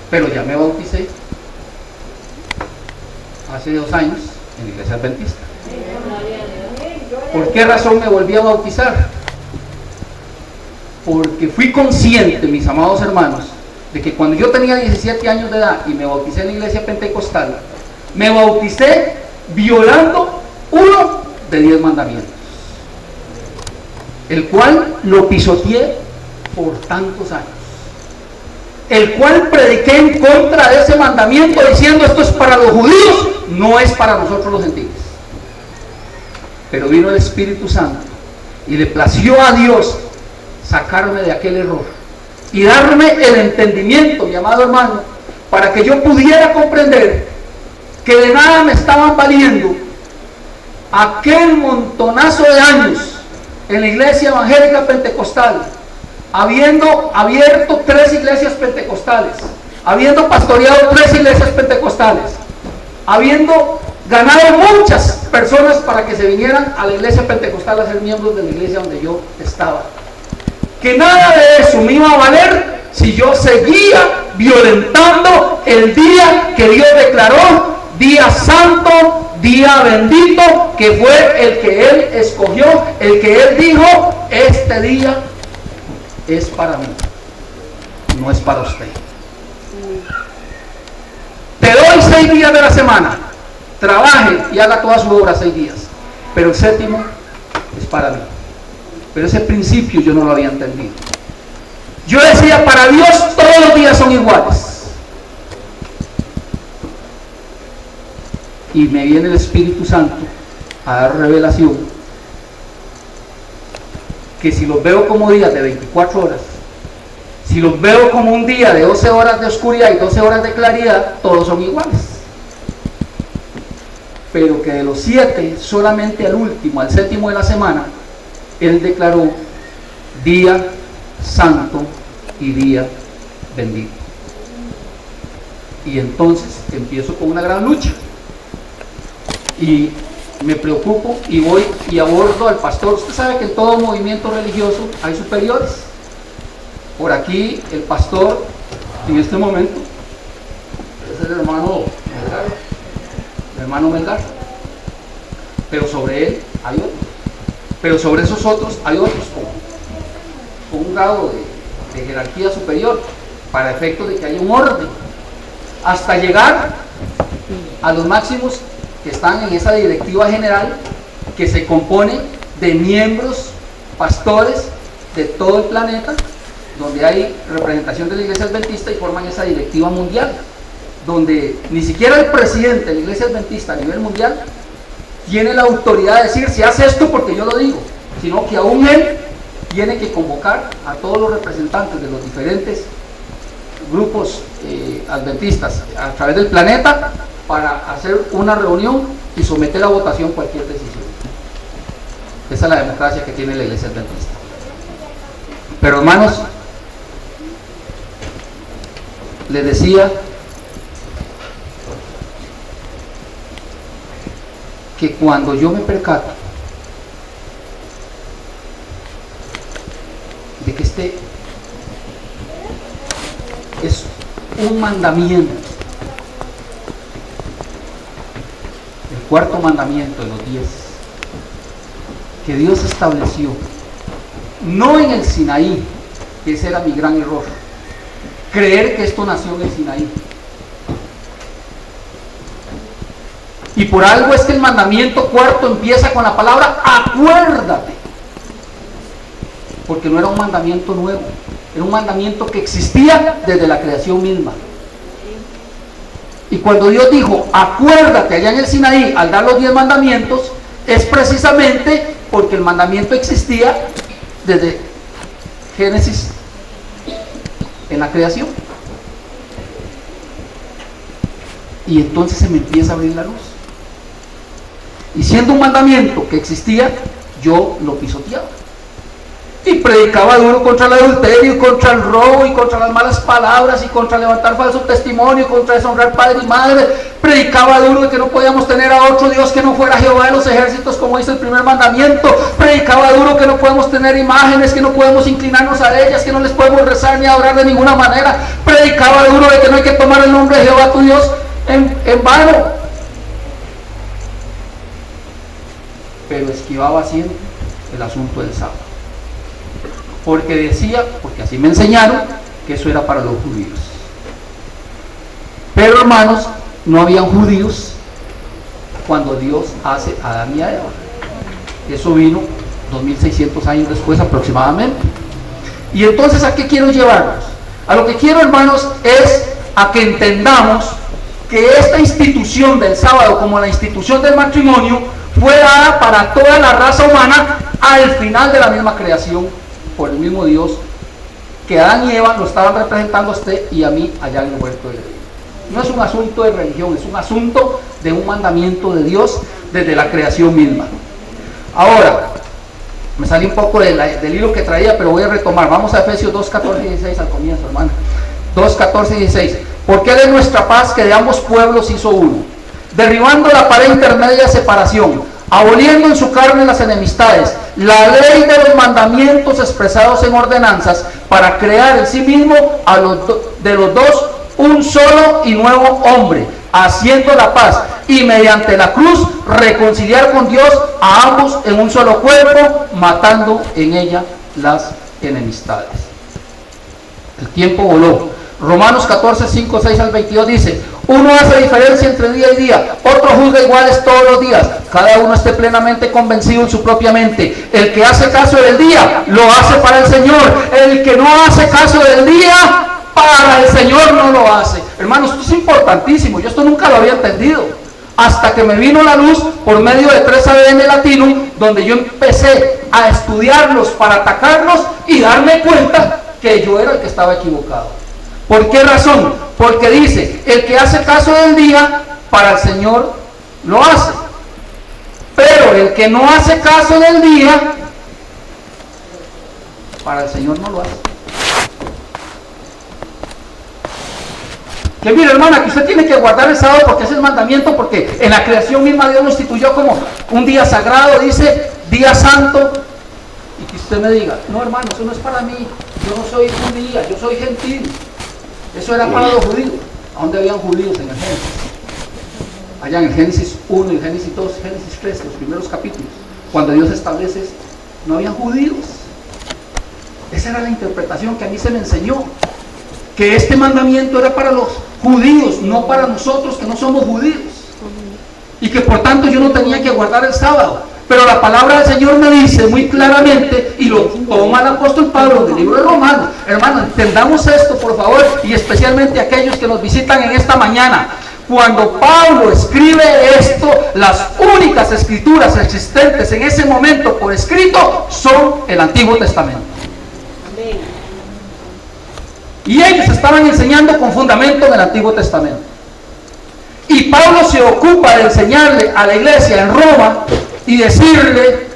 pero ya me bauticé hace 2 años en la iglesia adventista. ¿Por qué razón me volví a bautizar? Porque fui consciente, mis amados hermanos, de que cuando yo tenía 17 años de edad y me bauticé en la iglesia pentecostal, me bauticé violando uno de 10 mandamientos, el cual lo pisoteé por tantos años, el cual prediqué en contra de ese mandamiento, diciendo: esto es para los judíos, no es para nosotros los gentiles. Pero vino el Espíritu Santo y le plació a Dios sacarme de aquel error y darme el entendimiento, mi amado hermano, para que yo pudiera comprender que de nada me estaban valiendo aquel montonazo de años en la iglesia evangélica pentecostal, habiendo abierto 3 iglesias pentecostales, habiendo pastoreado 3 iglesias pentecostales, habiendo ganado muchas personas para que se vinieran a la iglesia pentecostal a ser miembros de la iglesia donde yo estaba. Que nada de eso me iba a valer si yo seguía violentando el día que Dios declaró día santo, día bendito, que fue el que Él escogió, el que Él dijo: este día es para mí, no es para usted. Te doy 6 días de la semana, trabaje y haga toda su obra 6 días, pero el 7º es para mí. Pero ese principio yo no lo había entendido. Yo decía: para Dios todos los días son iguales. Y me viene el Espíritu Santo a dar revelación que si los veo como días de 24 horas, si los veo como un día de 12 horas de oscuridad y 12 horas de claridad, todos son iguales. Pero que de los 7, solamente al último, al 7º de la semana, Él declaró día santo y día bendito. Y entonces empiezo con una gran lucha. Y me preocupo y voy y abordo al pastor. Usted sabe que en todo movimiento religioso hay superiores. Por aquí el pastor, en este momento, es el hermano Melgar. Pero sobre él hay otros. Pero sobre esos otros hay otros con un grado de jerarquía superior, para efectos de que haya un orden, hasta llegar a los máximos que están en esa directiva general, que se compone de miembros, pastores de todo el planeta, donde hay representación de la Iglesia Adventista, y forman esa directiva mundial, donde ni siquiera el presidente de la Iglesia Adventista a nivel mundial tiene la autoridad de decir: si hace esto porque yo lo digo, sino que aún él tiene que convocar a todos los representantes de los diferentes grupos adventistas a través del planeta para hacer una reunión y someter a votación cualquier decisión. Esa es la democracia que tiene la Iglesia Adventista. Pero hermanos, les decía que cuando yo me percato de que este es un mandamiento, el 4.º mandamiento de los 10, que Dios estableció, no en el Sinaí, que ese era mi gran error, creer que esto nació en el Sinaí. Y por algo es que el mandamiento 4.º empieza con la palabra acuérdate, porque no era un mandamiento nuevo, era un mandamiento que existía desde la creación misma. Y cuando Dios dijo acuérdate allá en el Sinaí al dar los 10 mandamientos, es precisamente porque el mandamiento existía desde Génesis, en la creación. Y entonces se me empieza a abrir la luz. Y siendo un mandamiento que existía, yo lo pisoteaba. Y predicaba duro contra el adulterio, y contra el robo, y contra las malas palabras, y contra levantar falso testimonio, y contra deshonrar padre y madre. Predicaba duro de que no podíamos tener a otro Dios que no fuera Jehová de los ejércitos, como dice el primer mandamiento. Predicaba duro que no podemos tener imágenes, que no podemos inclinarnos a ellas, que no les podemos rezar ni adorar de ninguna manera. Predicaba duro de que no hay que tomar el nombre de Jehová tu Dios en vano. Pero esquivaba siempre el asunto del sábado. Porque decía, porque así me enseñaron, que eso era para los judíos. Pero hermanos, no habían judíos cuando Dios hace a Adán y a Eva. Eso vino 2600 años después aproximadamente. Y entonces, ¿a qué quiero llevarnos? A lo que quiero, hermanos, es a que entendamos que esta institución del sábado, como la institución del matrimonio, fue dada para toda la raza humana al final de la misma creación, por el mismo Dios, que Adán y Eva lo estaban representando a usted y a mí allá en el huerto del Edén. No es un asunto de religión, es un asunto de un mandamiento de Dios desde la creación misma. Ahora, me salí un poco del hilo que traía, pero voy a retomar. Vamos a Efesios 2, 14 y 16 al comienzo, hermano. 2, 14 y 16. Porque Él es nuestra paz, que de ambos pueblos hizo uno, derribando la pared intermedia de separación, aboliendo en su carne las enemistades, la ley de los mandamientos expresados en ordenanzas, para crear en sí mismo de los dos un solo y nuevo hombre, haciendo la paz, y mediante la cruz reconciliar con Dios a ambos en un solo cuerpo, matando en ella las enemistades. El tiempo voló. Romanos 14, 5, 6 al 22 dice: uno hace diferencia entre día y día, otro juzga iguales todos los días, cada uno esté plenamente convencido en su propia mente. El que hace caso del día, lo hace para el Señor. El que no hace caso del día, para el Señor no lo hace. Hermanos, esto es importantísimo. Yo esto nunca lo había entendido, hasta que me vino la luz por medio de 3 ADN Latino, donde yo empecé a estudiarlos para atacarlos y darme cuenta que yo era el que estaba equivocado. ¿Por qué razón? Porque dice: el que hace caso del día, para el Señor lo hace. Pero el que no hace caso del día, para el Señor no lo hace. Que mire, hermana, que usted tiene que guardar el sábado porque es el mandamiento, porque en la creación misma Dios lo instituyó como un día sagrado, dice día santo. Y que usted me diga: no, hermano, eso no es para mí, yo no soy judía, yo soy gentil. Eso era para los judíos. ¿A dónde habían judíos en el Génesis? Allá en el Génesis 1 y Génesis 2, Génesis 3, los primeros capítulos, cuando Dios establece esto, no habían judíos. Esa era la interpretación que a mí se me enseñó, que este mandamiento era para los judíos, no para nosotros que no somos judíos, y que por tanto yo no tenía que guardar el sábado. Pero la palabra del Señor me dice muy claramente, y lo toma el apóstol Pablo del libro de Romanos. Hermano, entendamos esto, por favor, y especialmente aquellos que nos visitan en esta mañana. Cuando Pablo escribe esto, las únicas escrituras existentes en ese momento por escrito son el Antiguo Testamento. Y ellos estaban enseñando con fundamento en el Antiguo Testamento. Y Pablo se ocupa de enseñarle a la iglesia en Roma y decirle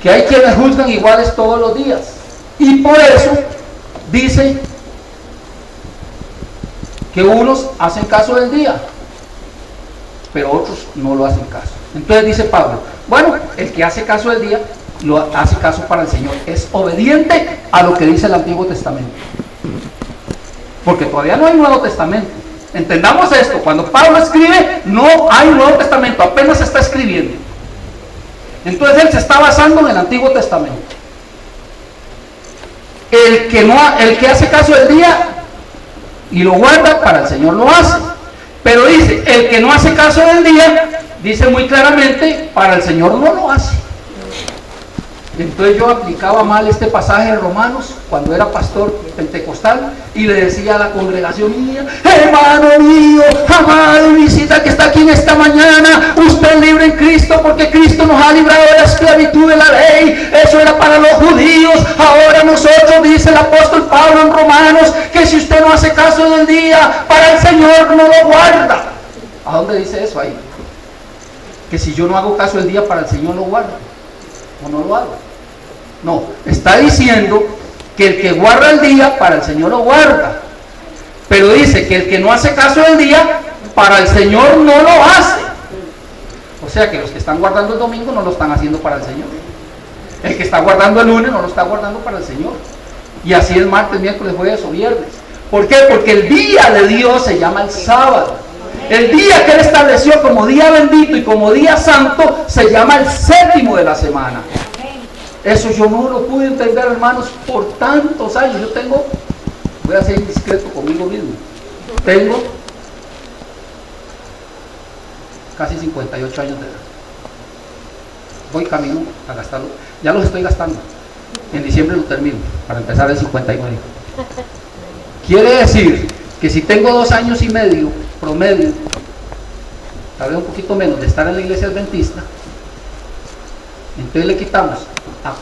que hay quienes juzgan iguales todos los días. Y por eso dice que unos hacen caso del día, pero otros no lo hacen caso. Entonces dice Pablo: bueno, el que hace caso del día, lo hace caso para el Señor, es obediente a lo que dice el Antiguo Testamento, porque todavía no hay Nuevo Testamento. Entendamos esto: cuando Pablo escribe, no hay Nuevo Testamento, apenas se está escribiendo. Entonces él se está basando en el Antiguo Testamento. El que hace caso del día y lo guarda, para el Señor lo hace. Pero dice: el que no hace caso del día, dice muy claramente, para el Señor no lo hace. Entonces yo aplicaba mal este pasaje de Romanos cuando era pastor pentecostal y le decía a la congregación mía: hermano mío, amado y visita que está aquí en esta mañana, usted es libre en Cristo porque Cristo nos ha librado de la esclavitud de la ley. Eso era para los judíos. Ahora nosotros, dice el apóstol Pablo en Romanos, que si usted no hace caso del día, para el Señor no lo guarda. ¿A dónde dice eso ahí? Que si yo no hago caso del día, para el Señor lo guarda, o no lo hago. No, está diciendo que el que guarda el día, para el Señor lo guarda. Pero dice que el que no hace caso del día, para el Señor no lo hace. O sea que los que están guardando el domingo no lo están haciendo para el Señor. El que está guardando el lunes no lo está guardando para el Señor. Y así es martes, miércoles, jueves o viernes. ¿Por qué? Porque el día de Dios se llama el sábado. El día que Él estableció como día bendito y como día santo se llama el séptimo de la semana. Eso yo no lo pude entender, hermanos, por tantos años. Yo tengo, voy a ser indiscreto conmigo mismo, tengo casi 58 años de edad. Voy camino a gastarlo, ya los estoy gastando. En diciembre lo termino, para empezar el 59. Quiere decir que si tengo 2 años y medio promedio tal vez un poquito menos, de estar en la iglesia adventista, entonces le quitamos a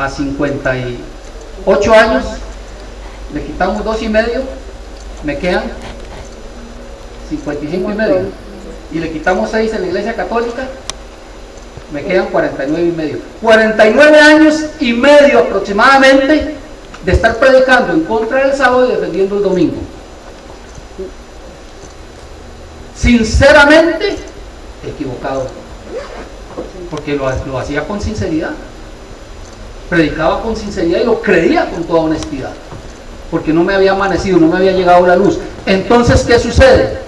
58 años, le quitamos 2 y medio, me quedan 55 y medio, y le quitamos 6 en la iglesia católica, me quedan 49 y medio. 49 años y medio aproximadamente de estar predicando en contra del sábado y defendiendo el domingo. Sinceramente equivocado, porque lo hacía con sinceridad, predicaba con sinceridad y lo creía con toda honestidad, porque no me había amanecido, no me había llegado la luz. Entonces, ¿qué sucede?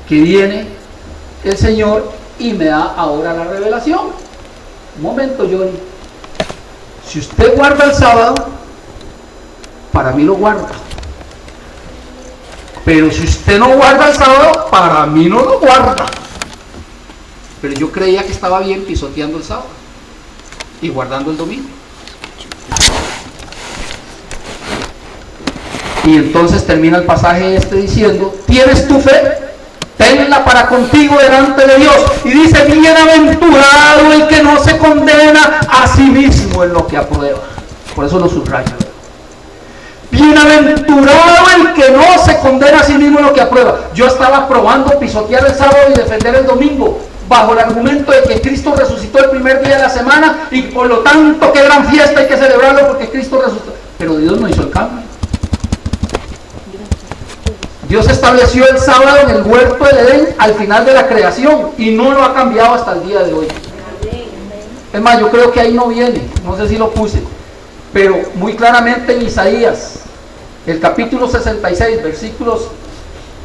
Que viene el Señor y me da ahora la revelación. Un momento, Johnny, si usted guarda el sábado, para mí lo guarda, pero si usted no guarda el sábado, para mí no lo guarda. Pero yo creía que estaba bien pisoteando el sábado y guardando el domingo. Y entonces termina el pasaje diciendo: ¿tienes tu fe? Tenla para contigo delante de Dios. Y dice: bienaventurado el que no se condena a sí mismo en lo que aprueba. Por eso lo subrayo. Bienaventurado el que no se condena a sí mismo en lo que aprueba. Yo estaba probando pisotear el sábado y defender el domingo, bajo el argumento de que Cristo resucitó el primer día de la semana y por lo tanto qué gran fiesta, hay que celebrarlo porque Cristo resucitó. Pero Dios no hizo el cambio. Dios estableció el sábado en el huerto del Edén al final de la creación y no lo ha cambiado hasta el día de hoy. Es más, yo creo que ahí no viene, no sé si lo puse, pero muy claramente en Isaías, el capítulo 66, versículos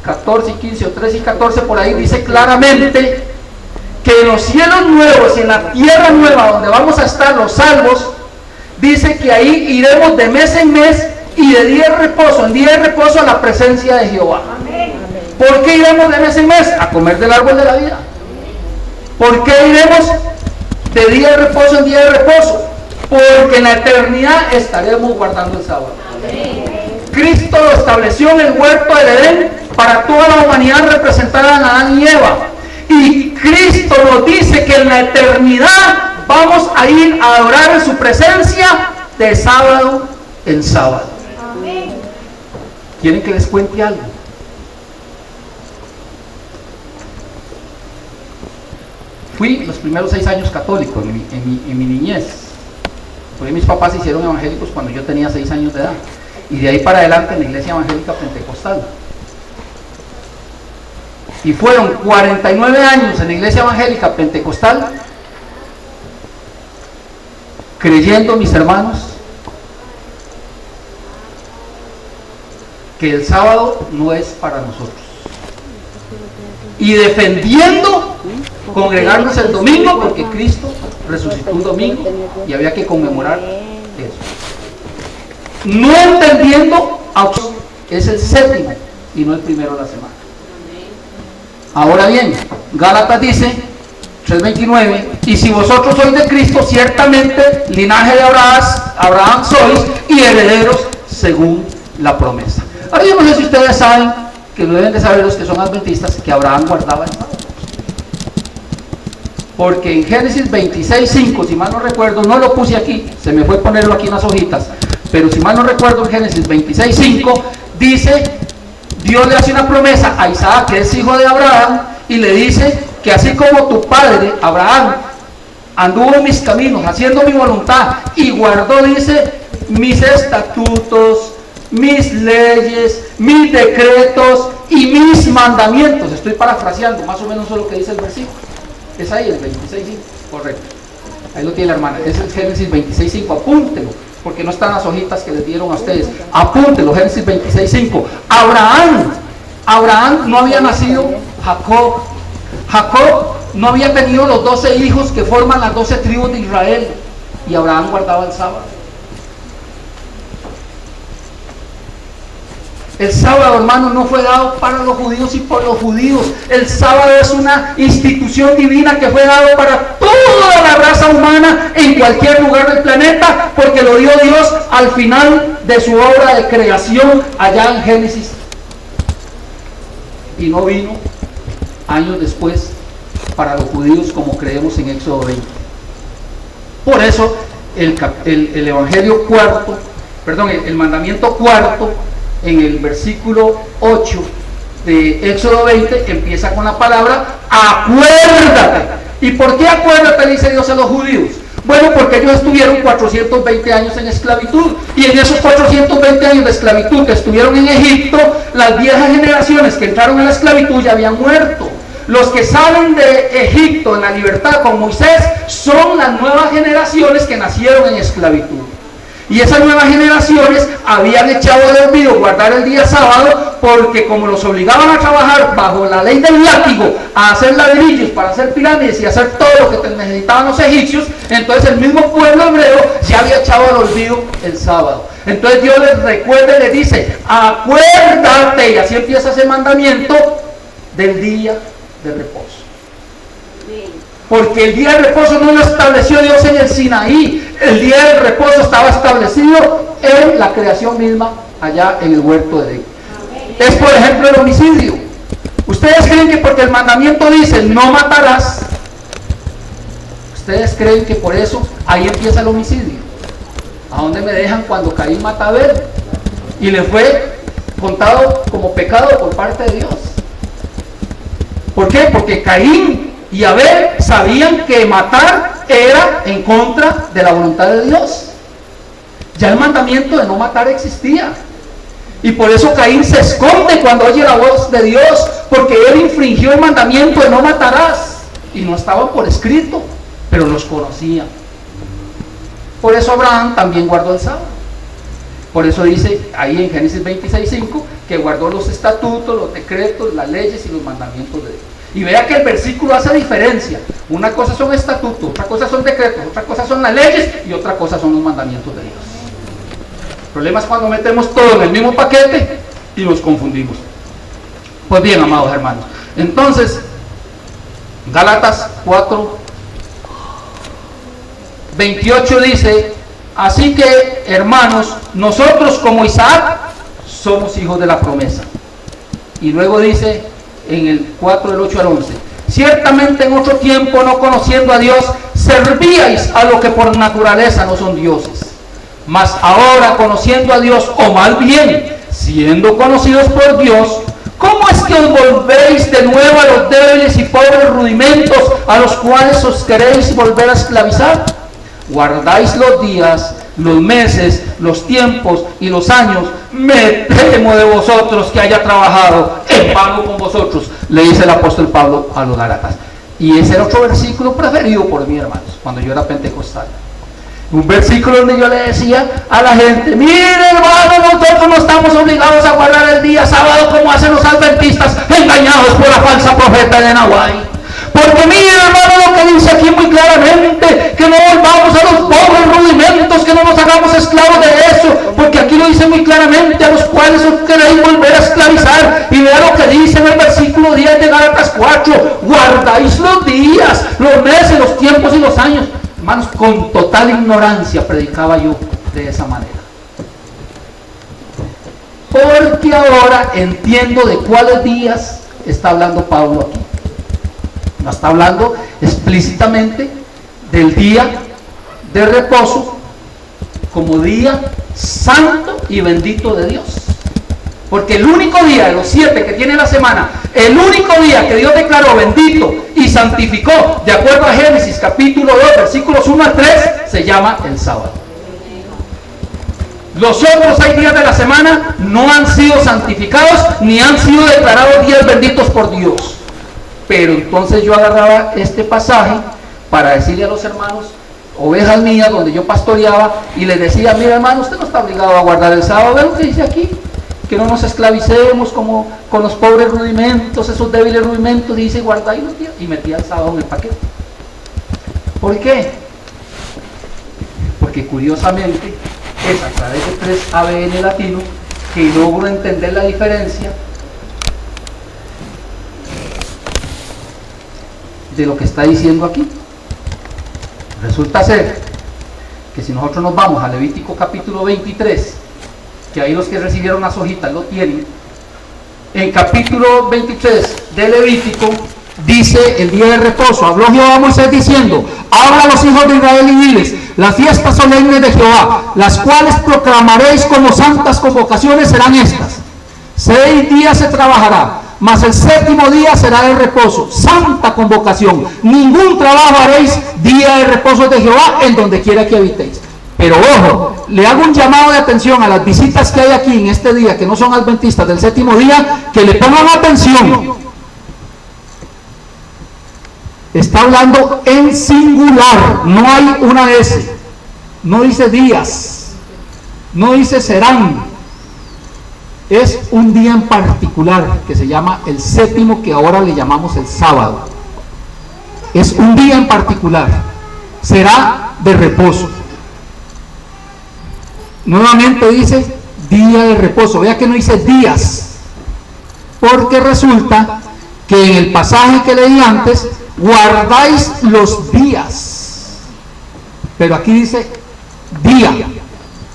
14 y 15 o 13 y 14, por ahí dice claramente que en los cielos nuevos y en la tierra nueva donde vamos a estar los salvos, dice que ahí iremos de mes en mes y de día de reposo en día de reposo a la presencia de Jehová. ¿Por qué iremos de mes en mes? A comer del árbol de la vida. ¿Por qué iremos de día de reposo en día de reposo? Porque en la eternidad estaremos guardando el sábado. Cristo lo estableció en el huerto del Edén para toda la humanidad representada en Adán y Eva. Y Cristo nos dice que en la eternidad vamos a ir a adorar en su presencia de sábado en sábado. ¿Quieren que les cuente algo? Fui los primeros 6 años católico en mi niñez. Porque mis papás se hicieron evangélicos cuando yo tenía 6 años de edad. Y de ahí para adelante en la iglesia evangélica pentecostal. Y fueron 49 años en la iglesia evangélica pentecostal, creyendo, mis hermanos, que el sábado no es para nosotros. Y defendiendo congregarnos el domingo, porque Cristo resucitó un domingo y había que conmemorar eso. No entendiendo, es el séptimo y no el primero de la semana. Ahora bien, Gálatas dice 3:29, y si vosotros sois de Cristo, ciertamente linaje de Abraham sois y herederos según la promesa. Ahora yo no sé si ustedes saben, que lo deben de saber los que son adventistas, que Abraham guardaba el sábado. Porque en Génesis 26:5, si mal no recuerdo, no lo puse aquí, se me fue ponerlo aquí en las hojitas, pero si mal no recuerdo, en Génesis 26:5 dice, Dios le hace una promesa a Isaac, que es hijo de Abraham, y le dice que así como tu padre Abraham anduvo en mis caminos, haciendo mi voluntad, y guardó, dice, mis estatutos, mis leyes, mis decretos y mis mandamientos. Estoy parafraseando, más o menos eso es lo que dice el versículo. Es ahí el 26:5, correcto. Ahí lo tiene la hermana, es el Génesis 26:5, apúntelo, porque no están las hojitas que les dieron a ustedes. Apúntelo, Génesis 26:5. Abraham no había nacido Jacob. Jacob no había tenido los 12 hijos que forman las 12 tribus de Israel. Y Abraham guardaba el sábado. El sábado, hermano, no fue dado para los judíos y por los judíos. El sábado es una institución divina que fue dado para toda la raza humana en cualquier lugar del planeta, porque lo dio Dios al final de su obra de creación allá en Génesis. Y no vino años después para los judíos como creemos en Éxodo 20. Por eso el Evangelio cuarto, perdón, el mandamiento cuarto, en el versículo 8 de Éxodo 20, empieza con la palabra acuérdate. ¿Y por qué acuérdate? Le dice Dios a los judíos. Bueno, porque ellos estuvieron 420 años en esclavitud, y en esos 420 años de esclavitud que estuvieron en Egipto, las viejas generaciones que entraron en la esclavitud ya habían muerto. Los que salen de Egipto en la libertad con Moisés son las nuevas generaciones que nacieron en esclavitud. Y esas nuevas generaciones habían echado de olvido guardar el día sábado, porque como los obligaban a trabajar bajo la ley del látigo, a hacer ladrillos para hacer pirámides y hacer todo lo que necesitaban los egipcios, entonces el mismo pueblo hebreo ya había echado al olvido el sábado. Entonces Dios les recuerda y les dice, acuérdate, y así empieza ese mandamiento del día de reposo. Porque el día de reposo no lo estableció Dios en el Sinaí. El día de reposo estaba establecido en la creación misma, allá en el huerto de Edén. Es, por ejemplo, el homicidio. ¿Ustedes creen que porque el mandamiento dice no matarás, ustedes creen que por eso ahí empieza el homicidio? ¿A dónde me dejan cuando Caín mata a Abel? Y le fue contado como pecado por parte de Dios. ¿Por qué? Porque Caín y Abel sabían que matar era en contra de la voluntad de Dios. Ya el mandamiento de no matar existía. Y por eso Caín se esconde cuando oye la voz de Dios, porque él infringió el mandamiento de no matarás. Y no estaban por escrito, pero los conocían. Por eso Abraham también guardó el sábado. Por eso dice ahí en Génesis 26:5 que guardó los estatutos, los decretos, las leyes y los mandamientos de Dios. Y vea que el versículo hace diferencia. Una cosa son estatutos, otra cosa son decretos, otra cosa son las leyes y otra cosa son los mandamientos de Dios. El problema es cuando metemos todo en el mismo paquete y los confundimos. Pues bien, amados hermanos, entonces Gálatas 4:28 dice: así que, hermanos, nosotros como Isaac somos hijos de la promesa. Y luego dice en el 4 del 8 al 11: ciertamente en otro tiempo, no conociendo a Dios, servíais a lo que por naturaleza no son dioses. Mas ahora, conociendo a Dios, o más bien siendo conocidos por Dios, ¿cómo es que os volvéis de nuevo a los débiles y pobres rudimentos a los cuales os queréis volver a esclavizar? Guardáis los días, los meses, los tiempos y los años. Me temo de vosotros que haya trabajado en vano con vosotros, le dice el apóstol Pablo a los Gálatas. Y ese era otro versículo preferido por mí, hermanos, cuando yo era pentecostal. Un versículo donde yo le decía a la gente: mire, hermano, nosotros no estamos obligados a guardar el día sábado como hacen los adventistas, engañados por la falsa profeta de Nahuay. Porque mire, hermano, lo que dice aquí muy claramente, que no volvamos a los pobres rudimentos, que no nos hagamos esclavos de eso, porque aquí lo dice muy claramente, a los cuales os queréis volver a esclavizar. Y vea lo que dice en el versículo 10 de Gálatas 4: guardáis los días, los meses, los tiempos y los años. Hermanos, con total ignorancia predicaba yo de esa manera. Porque ahora entiendo de cuáles días está hablando Pablo aquí. No está hablando explícitamente del día de reposo como día santo y bendito de Dios. Porque el único día de los 7 que tiene la semana, el único día que Dios declaró bendito y santificó, de acuerdo a Génesis capítulo 2, versículos 1 al 3, se llama el sábado. Los otros 6 días de la semana no han sido santificados ni han sido declarados días benditos por Dios. Pero entonces yo agarraba este pasaje para decirle a los hermanos, ovejas mías, donde yo pastoreaba, y les decía: mira, hermano, usted no está obligado a guardar el sábado. ¿Ve lo que dice aquí? Que no nos esclavicemos como con los pobres rudimentos, esos débiles rudimentos. Dice: guardáis los días. Y metía el sábado en el paquete. ¿Por qué? Porque curiosamente es a través de 3 ABN latino que logro entender la diferencia de lo que está diciendo aquí. Resulta ser que si nosotros nos vamos a Levítico capítulo 23, que ahí los que recibieron las hojitas lo tienen, en capítulo 23 de Levítico dice el día de reposo, habló Jehová a Moisés diciendo, habla a los hijos de Israel y diles, las fiestas solemnes de Jehová, las cuales proclamaréis como santas convocaciones serán estas: 6 días se trabajará, mas el 7º día será de reposo, santa convocación. Ningún trabajo haréis, día de reposo de Jehová, en donde quiera que habitéis. Pero ojo, le hago un llamado de atención a las visitas que hay aquí en este día, que no son adventistas del 7º día, que le pongan atención. Está hablando en singular, no hay una S, no dice días, no dice serán. Es un día en particular que se llama el 7º, que ahora le llamamos el sábado. Es un día en particular, será de reposo. Nuevamente dice día de reposo, vea que no dice días, porque resulta que en el pasaje que leí antes, guardáis los días, pero aquí dice día.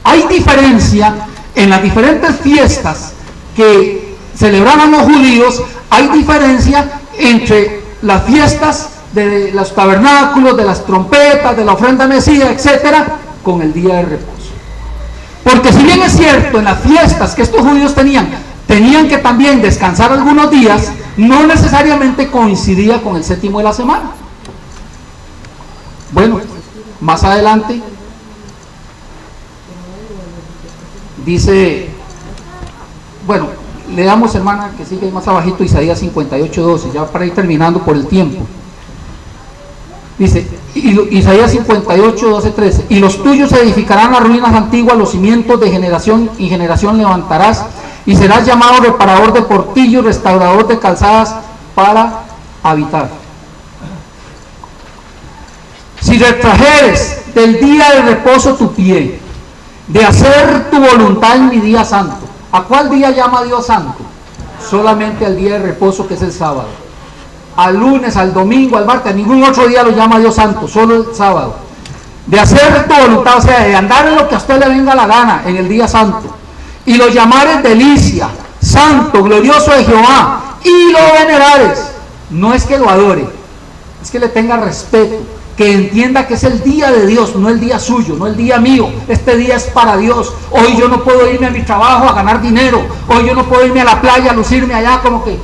Hay diferencia en las diferentes fiestas que celebraban los judíos, hay diferencia entre las fiestas de los tabernáculos, de las trompetas, de la ofrenda mesía, etcétera, con el día de reposo. Porque si bien es cierto, en las fiestas que estos judíos tenían que también descansar algunos días, no necesariamente coincidía con el 7º de la semana. Bueno, más adelante dice, bueno, leamos, hermana, que sigue más abajito, Isaías 58:12, ya para ir terminando por el tiempo. Dice, Isaías 58:12-13, y los tuyos edificarán las ruinas antiguas, los cimientos de generación y generación levantarás, y serás llamado reparador de portillos, restaurador de calzadas para habitar. Si retrajeres del día de reposo tu pie, de hacer tu voluntad en mi día santo. ¿A cuál día llama Dios santo? Solamente al día de reposo, que es el sábado. Al lunes, al domingo, al martes, ningún otro día lo llama Dios santo, solo el sábado. De hacer tu voluntad, o sea, de andar en lo que a usted le venga la gana en el día santo. Y lo llamares delicia, santo, glorioso de Jehová, y lo venerares. No es que lo adore, es que le tenga respeto, que entienda que es el día de Dios, no el día suyo, no el día mío. Este día es para Dios. Hoy yo no puedo irme a mi trabajo a ganar dinero, hoy yo no puedo irme a la playa a lucirme allá como que,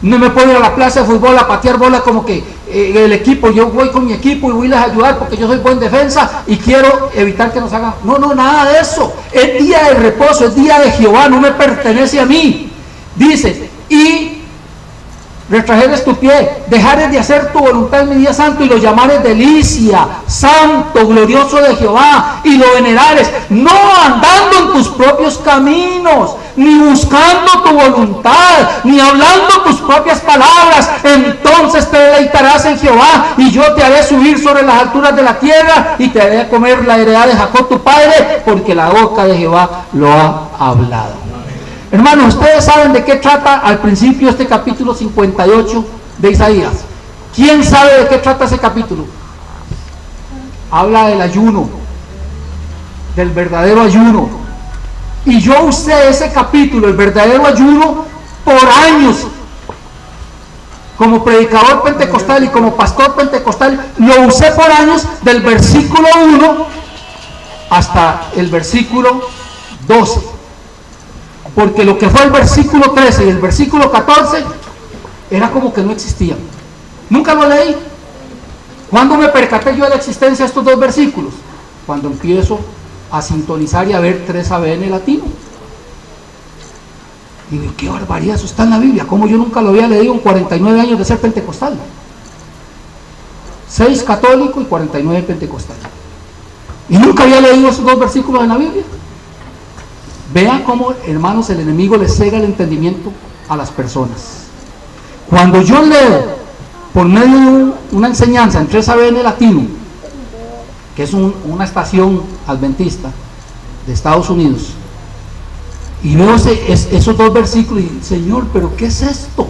no me puedo ir a la plaza de fútbol a patear bola como que el equipo, yo voy con mi equipo y voy a ayudar porque yo soy buen defensa y quiero evitar que nos hagan. No, nada de eso. Es día de reposo, es día de Jehová, no me pertenece a mí. Dice, y retrajeres tu pie, dejares de hacer tu voluntad en mi día santo, y lo llamares delicia, santo, glorioso de Jehová, y lo venerares, no andando en tus propios caminos, ni buscando tu voluntad, ni hablando tus propias palabras. Entonces te deleitarás en Jehová, y yo te haré subir sobre las alturas de la tierra, y te haré comer la heredad de Jacob tu padre, porque la boca de Jehová lo ha hablado. Hermanos, ustedes saben de qué trata al principio este capítulo 58 de Isaías. ¿Quién sabe de qué trata ese capítulo? Habla del ayuno, del verdadero ayuno. Y yo usé ese capítulo, el verdadero ayuno, por años. Como predicador pentecostal y como pastor pentecostal, lo usé por años del versículo 1 hasta el versículo 12. Porque lo que fue el versículo 13 y el versículo 14 era como que no existían. Nunca lo leí. ¿Cuándo me percaté yo de la existencia de estos dos versículos? Cuando empiezo a sintonizar y a ver 3 ABN latino. Digo, qué barbaridad, eso está en la Biblia. ¿Cómo yo nunca lo había leído en 49 años de ser pentecostal? 6 católico y 49 pentecostal. Y nunca había leído esos dos versículos en la Biblia. Vean cómo, hermanos, el enemigo le cega el entendimiento a las personas. Cuando yo leo por medio de una enseñanza en 3 ABN latino, que es una estación adventista de Estados Unidos, Y veo esos dos versículos y, Señor, ¿pero qué es esto?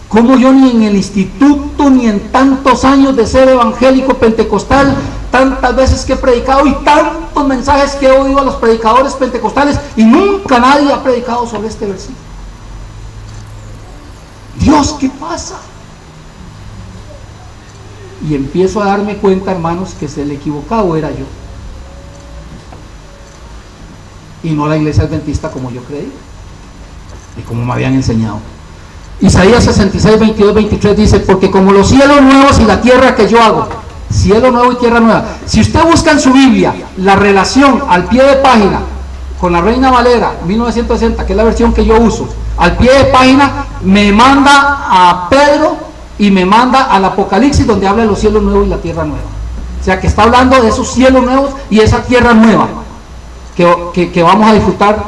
¿Cómo yo ni en el instituto, ni en tantos años de ser evangélico pentecostal, tantas veces que he predicado y tantos mensajes que he oído a los predicadores pentecostales, y nunca nadie ha predicado sobre este versículo? Dios, ¿qué pasa? Y empiezo a darme cuenta, hermanos, que el equivocado era yo, y no la iglesia adventista como yo creí y como me habían enseñado. Isaías 66, 22, 23 dice: porque como los cielos nuevos y la tierra que yo hago, cielo nuevo y tierra nueva. Si usted busca en su Biblia la relación al pie de página con la Reina Valera 1960, que es la versión que yo uso, al pie de página me manda a Pedro y me manda al Apocalipsis, donde habla de los cielos nuevos y la tierra nueva. O sea, que está hablando de esos cielos nuevos y esa tierra nueva que vamos a disfrutar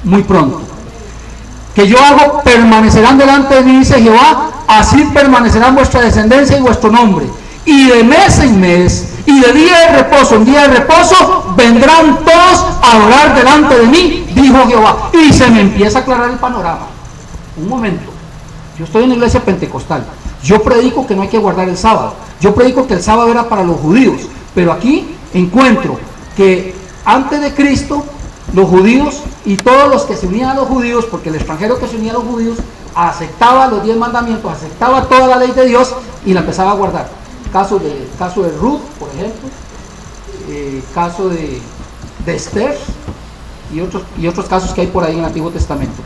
muy pronto. Que yo hago permanecerán delante de mí, dice Jehová, así permanecerán vuestra descendencia y vuestro nombre. Y de mes en mes, y de día de reposo en día de reposo, vendrán todos a adorar delante de mí, dijo Jehová. Y se me empieza a aclarar el panorama. Un momento, yo estoy en la iglesia pentecostal, yo predico que no hay que guardar el sábado, yo predico que el sábado era para los judíos, pero aquí encuentro que antes de Cristo, los judíos y todos los que se unían a los judíos, porque el extranjero que se unía a los judíos aceptaba los 10 mandamientos, aceptaba toda la ley de Dios y la empezaba a guardar. Caso de Ruth, por ejemplo, caso de Esther y otros casos que hay por ahí en el Antiguo Testamento.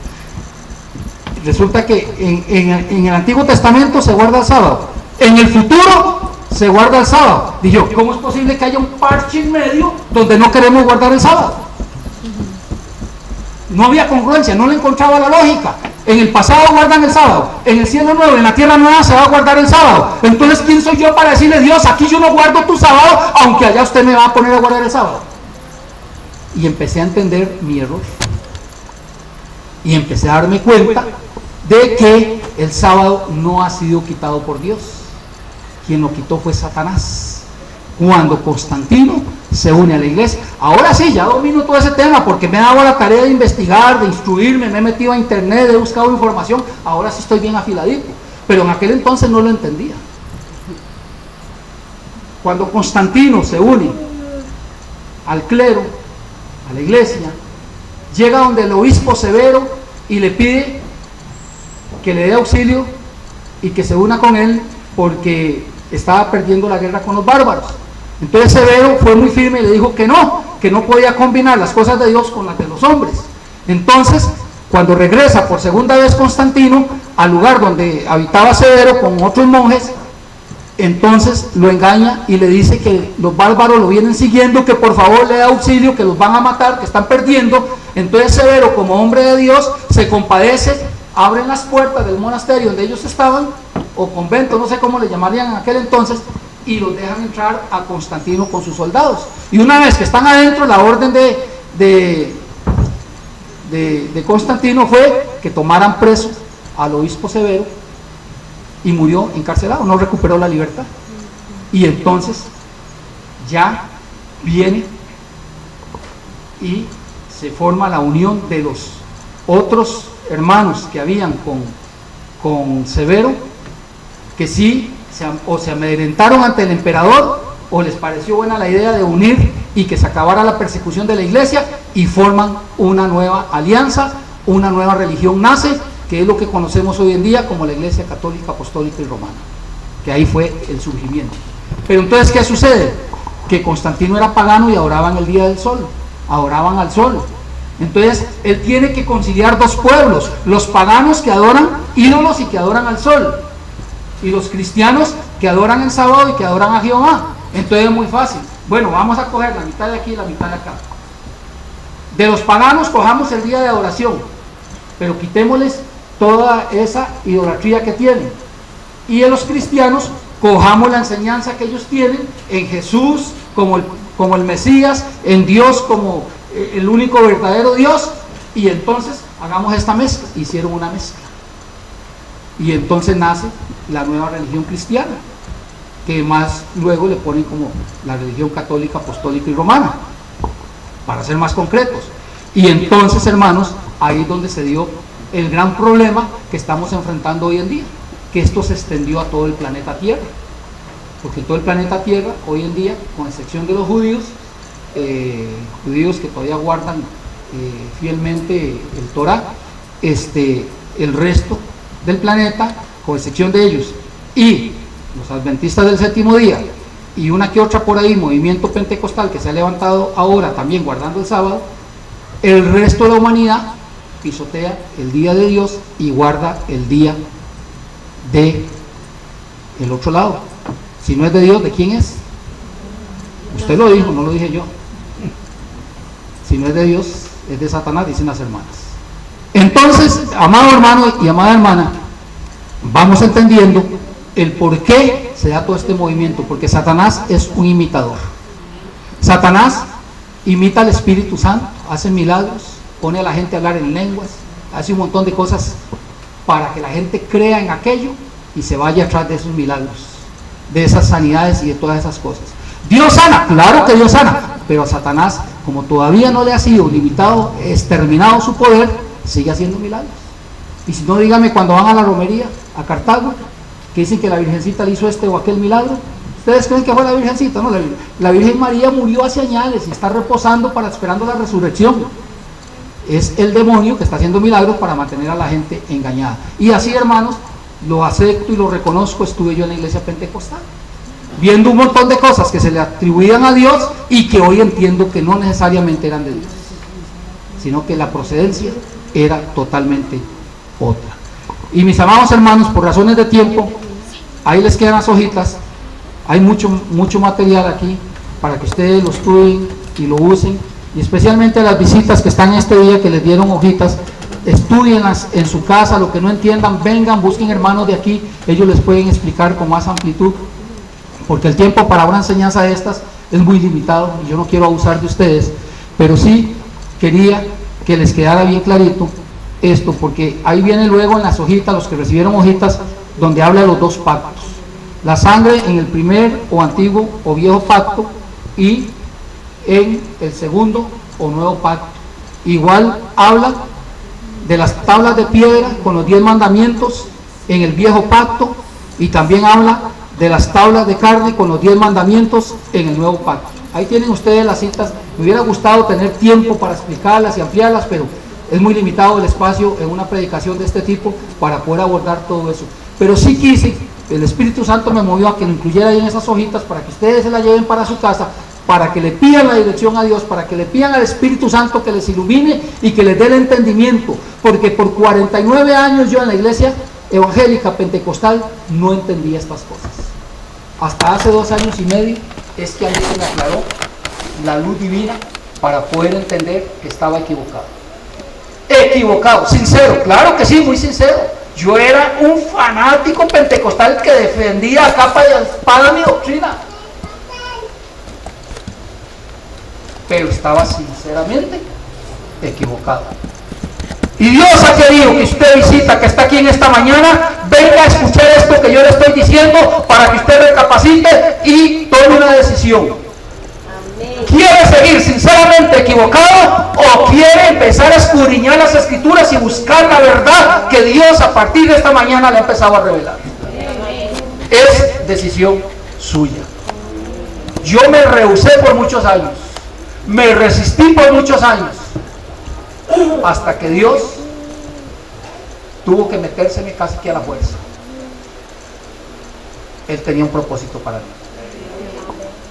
Resulta que en el Antiguo Testamento se guarda el sábado, en el futuro se guarda el sábado. Dije yo, ¿cómo es posible que haya un parche en medio donde no queremos guardar el sábado? No había congruencia, no le encontraba la lógica. En el pasado guardan el sábado, en el cielo nuevo, en la tierra nueva se va a guardar el sábado. Entonces, ¿quién soy yo para decirle: Dios, aquí yo no guardo tu sábado, aunque allá usted me va a poner a guardar el sábado? Y empecé a entender mi error. Y empecé a darme cuenta de que el sábado no ha sido quitado por Dios. Quien lo quitó fue Satanás. Cuando Constantino se une a la iglesia. Ahora sí, ya domino todo ese tema, porque me he dado la tarea de investigar, de instruirme, me he metido a internet, he buscado información. Ahora sí estoy bien afiladito, pero en aquel entonces no lo entendía. Cuando Constantino se une al clero, a la iglesia, llega donde el obispo Severo y le pide que le dé auxilio y que se una con él, porque estaba perdiendo la guerra con los bárbaros. Entonces Severo fue muy firme y le dijo que no podía combinar las cosas de Dios con las de los hombres. Entonces, cuando regresa por segunda vez Constantino al lugar donde habitaba Severo con otros monjes, entonces lo engaña y le dice que los bárbaros lo vienen siguiendo, que por favor le dé auxilio, que los van a matar, que están perdiendo. Entonces Severo, como hombre de Dios, se compadece, abren las puertas del monasterio donde ellos estaban, o convento, no sé cómo le llamarían en aquel entonces, y los dejan entrar a Constantino con sus soldados. Y una vez que están adentro, la orden de Constantino fue que tomaran preso al obispo Severo, y murió encarcelado, no recuperó la libertad. Y entonces ya viene y se forma la unión de los otros hermanos que habían con Severo, que sí se amedrentaron ante el emperador, o les pareció buena la idea de unir y que se acabara la persecución de la iglesia, y forman una nueva alianza, una nueva religión nace, que es lo que conocemos hoy en día como la Iglesia Católica, Apostólica y Romana, que ahí fue el surgimiento. Pero entonces, ¿qué sucede? Que Constantino era pagano y adoraban el día del sol, adoraban al sol. Entonces él tiene que conciliar dos pueblos: los paganos que adoran ídolos y que adoran al sol, y los cristianos que adoran el sábado y que adoran a Jehová. Entonces es muy fácil. Bueno, vamos a coger la mitad de aquí y la mitad de acá. De los paganos cojamos el día de adoración, pero quitémosles toda esa idolatría que tienen. Y de los cristianos cojamos la enseñanza que ellos tienen en Jesús como el Mesías, en Dios como el único verdadero Dios, y entonces hagamos esta mezcla. Hicieron una mezcla, y entonces nace la nueva religión cristiana, que más luego le ponen como la religión católica, apostólica y romana, para ser más concretos. Y entonces, hermanos, ahí es donde se dio el gran problema que estamos enfrentando hoy en día, que esto se extendió a todo el planeta Tierra, porque todo el planeta Tierra hoy en día, con excepción de los judíos que todavía guardan fielmente el Torah, el resto del planeta, con excepción de ellos, y los adventistas del séptimo día, y una que otra por ahí, movimiento pentecostal que se ha levantado ahora también guardando el sábado, el resto de la humanidad pisotea el día de Dios y guarda el día de el otro lado. Si no es de Dios, ¿de quién es? Usted lo dijo, no lo dije yo. Si no es de Dios, es de Satanás, dicen las hermanas. Entonces, amado hermano y amada hermana, vamos entendiendo el por qué se da todo este movimiento, porque Satanás es un imitador. Satanás imita al Espíritu Santo, hace milagros, pone a la gente a hablar en lenguas, hace un montón de cosas para que la gente crea en aquello y se vaya atrás de esos milagros, de esas sanidades y de todas esas cosas. Dios sana, claro que Dios sana, pero a Satanás, como todavía no le ha sido limitado, exterminado su poder, sigue haciendo milagros. Y si no, dígame cuando van a la romería, a Cartago, que dicen que la Virgencita le hizo este o aquel milagro. ¿Ustedes creen que fue la Virgencita? No, la Virgen María murió hace años y está reposando esperando la resurrección. Es el demonio que está haciendo milagros para mantener a la gente engañada. Y así, hermanos, lo acepto y lo reconozco. Estuve yo en la iglesia pentecostal, viendo un montón de cosas que se le atribuían a Dios y que hoy entiendo que no necesariamente eran de Dios, sino que la procedencia era totalmente otra. Y mis amados hermanos, por razones de tiempo, ahí les quedan las hojitas. Hay mucho material aquí para que ustedes lo estudien y lo usen, y especialmente las visitas que están este día, que les dieron hojitas, estudienlas en su casa. Lo que no entiendan, vengan, busquen hermanos de aquí, ellos les pueden explicar con más amplitud, porque el tiempo para una enseñanza de estas es muy limitado y yo no quiero abusar de ustedes, pero sí quería que les quedara bien clarito esto, porque ahí viene luego en las hojitas, los que recibieron hojitas, donde habla de los dos pactos: la sangre en el primer o antiguo o viejo pacto, y en el segundo o nuevo pacto. Igual habla de las tablas de piedra con los 10 mandamientos en el viejo pacto, y también habla de las tablas de carne con los 10 mandamientos en el nuevo pacto. Ahí tienen ustedes las citas. Me hubiera gustado tener tiempo para explicarlas y ampliarlas, pero es muy limitado el espacio en una predicación de este tipo para poder abordar todo eso. Pero sí quise, el Espíritu Santo me movió a que lo incluyera ahí en esas hojitas para que ustedes se la lleven para su casa, para que le pidan la dirección a Dios, para que le pidan al Espíritu Santo que les ilumine y que les dé el entendimiento, porque por 49 años yo en la iglesia evangélica pentecostal no entendía estas cosas. Hasta hace 2 años y medio es que a mí se me aclaró la luz divina para poder entender que estaba equivocado. Equivocado, sincero, claro que sí, muy sincero. Yo era un fanático pentecostal que defendía a capa y espada mi doctrina, pero estaba sinceramente equivocado. Y Dios ha querido que usted visita, que está aquí en esta mañana, venga a escuchar esto que yo le estoy diciendo, para que usted recapacite y tome una decisión. ¿Quiere seguir sinceramente equivocado o quiere empezar a escudriñar las escrituras y buscar la verdad que Dios a partir de esta mañana le ha empezado a revelar? Es decisión suya. Yo me rehusé por muchos años, me resistí por muchos años, hasta que Dios tuvo que metérseme casi que a la fuerza. Él tenía un propósito para mí.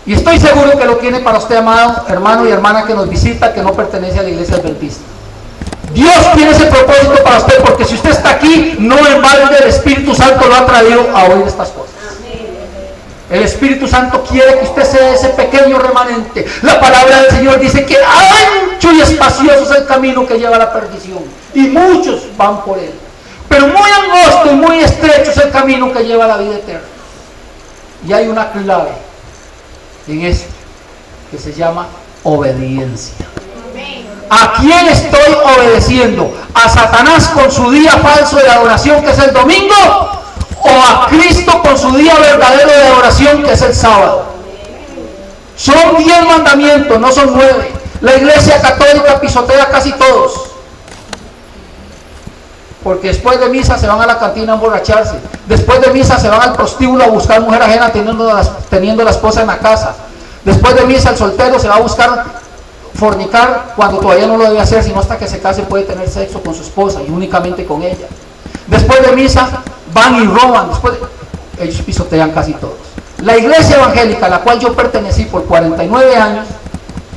Y estoy seguro que lo tiene para usted, amado hermano y hermana que nos visita, que no pertenece a la iglesia adventista. Dios tiene ese propósito para usted, porque si usted está aquí, no en balde el Espíritu Santo lo ha traído a oír estas cosas. El Espíritu Santo quiere que usted sea ese pequeño remanente. La palabra del Señor dice que ancho y espacioso es el camino que lleva a la perdición, y muchos van por él. Pero muy angosto y muy estrecho es el camino que lleva a la vida eterna. Y hay una clave en esto que se llama obediencia. ¿A quién estoy obedeciendo? ¿A Satanás con su día falso de adoración, que es el domingo? ¿O a Cristo con su día verdadero de adoración, que es el sábado? Son 10 mandamientos, no son 9. La iglesia católica pisotea casi todos, porque después de misa se van a la cantina a emborracharse, después de misa se van al prostíbulo a buscar mujer ajena teniendo la esposa en la casa, después de misa el soltero se va a buscar fornicar cuando todavía no lo debe hacer, sino hasta que se case puede tener sexo con su esposa y únicamente con ella. Después de misa van y roban, ellos pisotean casi todos. La iglesia evangélica a la cual yo pertenecí por 49 años,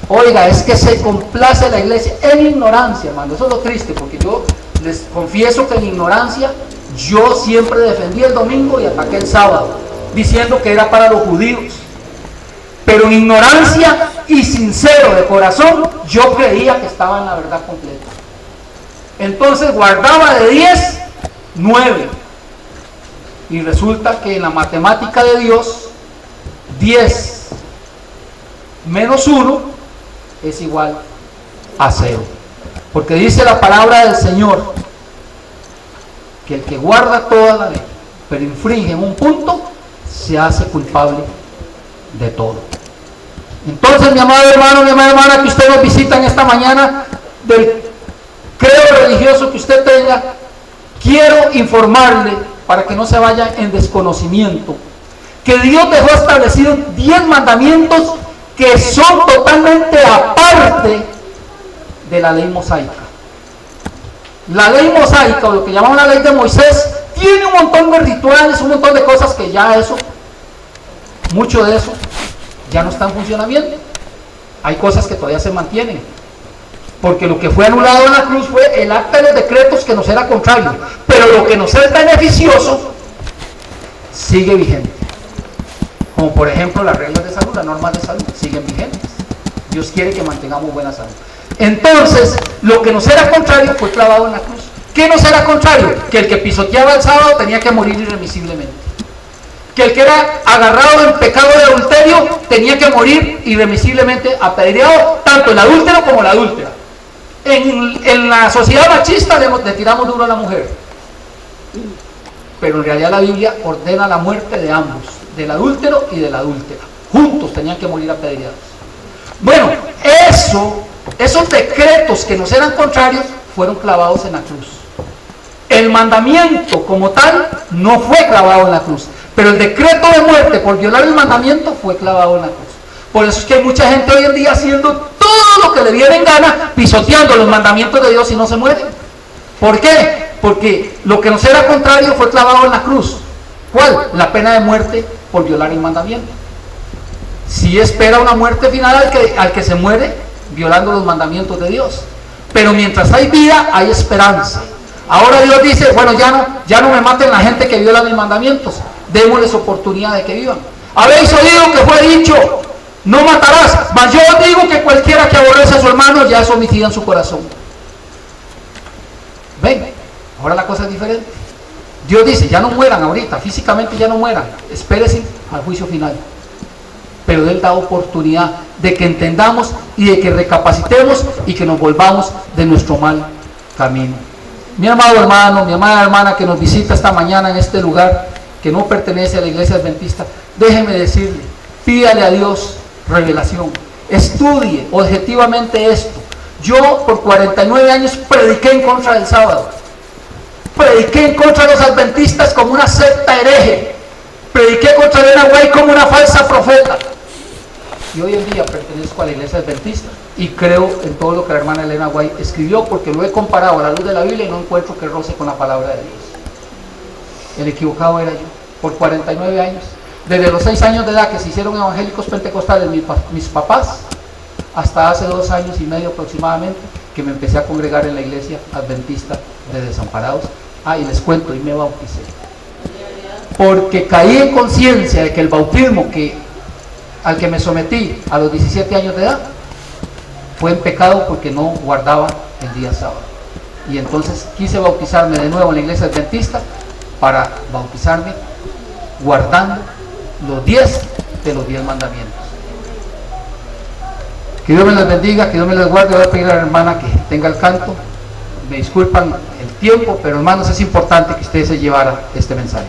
oiga, es que se complace la iglesia en ignorancia, hermano. Eso es lo triste, porque yo les confieso que en ignorancia yo siempre defendí el domingo y ataqué el sábado, diciendo que era para los judíos. Pero en ignorancia y sincero de corazón, yo creía que estaba en la verdad completa. Entonces guardaba de 10, 9. Y resulta que en la matemática de Dios, 10 menos 1 es igual a 0. Porque dice la palabra del Señor que el que guarda toda la ley, pero infringe en un punto, se hace culpable de todo. Entonces, mi amado hermano, mi amada hermana, que usted nos visita en esta mañana, del credo religioso que usted tenga, quiero informarle, para que no se vaya en desconocimiento, que Dios dejó establecidos 10 mandamientos que son totalmente aparte de la ley mosaica. La ley mosaica, o lo que llamamos la ley de Moisés, tiene un montón de rituales, un montón de cosas que ya eso, mucho de eso, ya no está en funcionamiento. Hay cosas que todavía se mantienen, porque lo que fue anulado en la cruz fue el acta de los decretos que nos era contrario, pero lo que nos es beneficioso sigue vigente, como por ejemplo las reglas de salud, las normas de salud siguen vigentes. Dios quiere que mantengamos buena salud. Entonces, lo que nos era contrario fue clavado en la cruz. ¿Qué nos era contrario? Que el que pisoteaba el sábado tenía que morir irremisiblemente, que el que era agarrado en pecado de adulterio tenía que morir irremisiblemente apedreado, tanto el adúltero como la adúltera. En la sociedad machista le tiramos duro a la mujer, pero en realidad la Biblia ordena la muerte de ambos, del adúltero y de la adúltera. Juntos tenían que morir apedreados. Bueno, esos decretos que nos eran contrarios fueron clavados en la cruz. El mandamiento como tal no fue clavado en la cruz, pero el decreto de muerte por violar el mandamiento fue clavado en la cruz. Por eso es que hay mucha gente hoy en día haciendo todo lo que le viene en gana, pisoteando los mandamientos de Dios y no se mueren. ¿Por qué? Porque lo que nos era contrario fue clavado en la cruz. ¿Cuál? La pena de muerte por violar el mandamiento. Sí espera una muerte final al que se muere violando los mandamientos de Dios. Pero mientras hay vida, hay esperanza. Ahora Dios dice, bueno, ya no me maten la gente que viola mis mandamientos, démosles oportunidad de que vivan. Habéis oído que fue dicho, no matarás, mas yo os digo que cualquiera que aborrece a su hermano ya es homicida en su corazón. Ven, ahora la cosa es diferente. Dios dice, ya no mueran ahorita, físicamente ya no mueran, espérense al juicio final. Pero Él da oportunidad de que entendamos y de que recapacitemos y que nos volvamos de nuestro mal camino. Mi amado hermano, mi amada hermana que nos visita esta mañana en este lugar que no pertenece a la iglesia adventista, déjeme decirle, pídale a Dios revelación, estudie objetivamente esto. Yo por 49 años prediqué en contra del sábado, prediqué en contra de los adventistas como una secta hereje, prediqué contra Elena White como una falsa profeta, y hoy en día pertenezco a la iglesia adventista y creo en todo lo que la hermana Elena White escribió, porque lo he comparado a la luz de la Biblia y no encuentro que roce con la palabra de Dios. El equivocado era yo, por 49 años, desde los 6 años de edad que se hicieron evangélicos pentecostales mis papás, hasta hace 2 años y medio aproximadamente que me empecé a congregar en la iglesia adventista de Desamparados. Y les cuento, y me bauticé, porque caí en conciencia de que el bautismo al que me sometí a los 17 años de edad fue en pecado, porque no guardaba el día sábado. Y entonces quise bautizarme de nuevo en la iglesia adventista para bautizarme guardando los 10 de los 10 mandamientos. Que Dios me les bendiga, que Dios me les guarde. Voy a pedir a la hermana que tenga el canto. Me disculpan el tiempo, pero hermanos, es importante que usted se llevara este mensaje.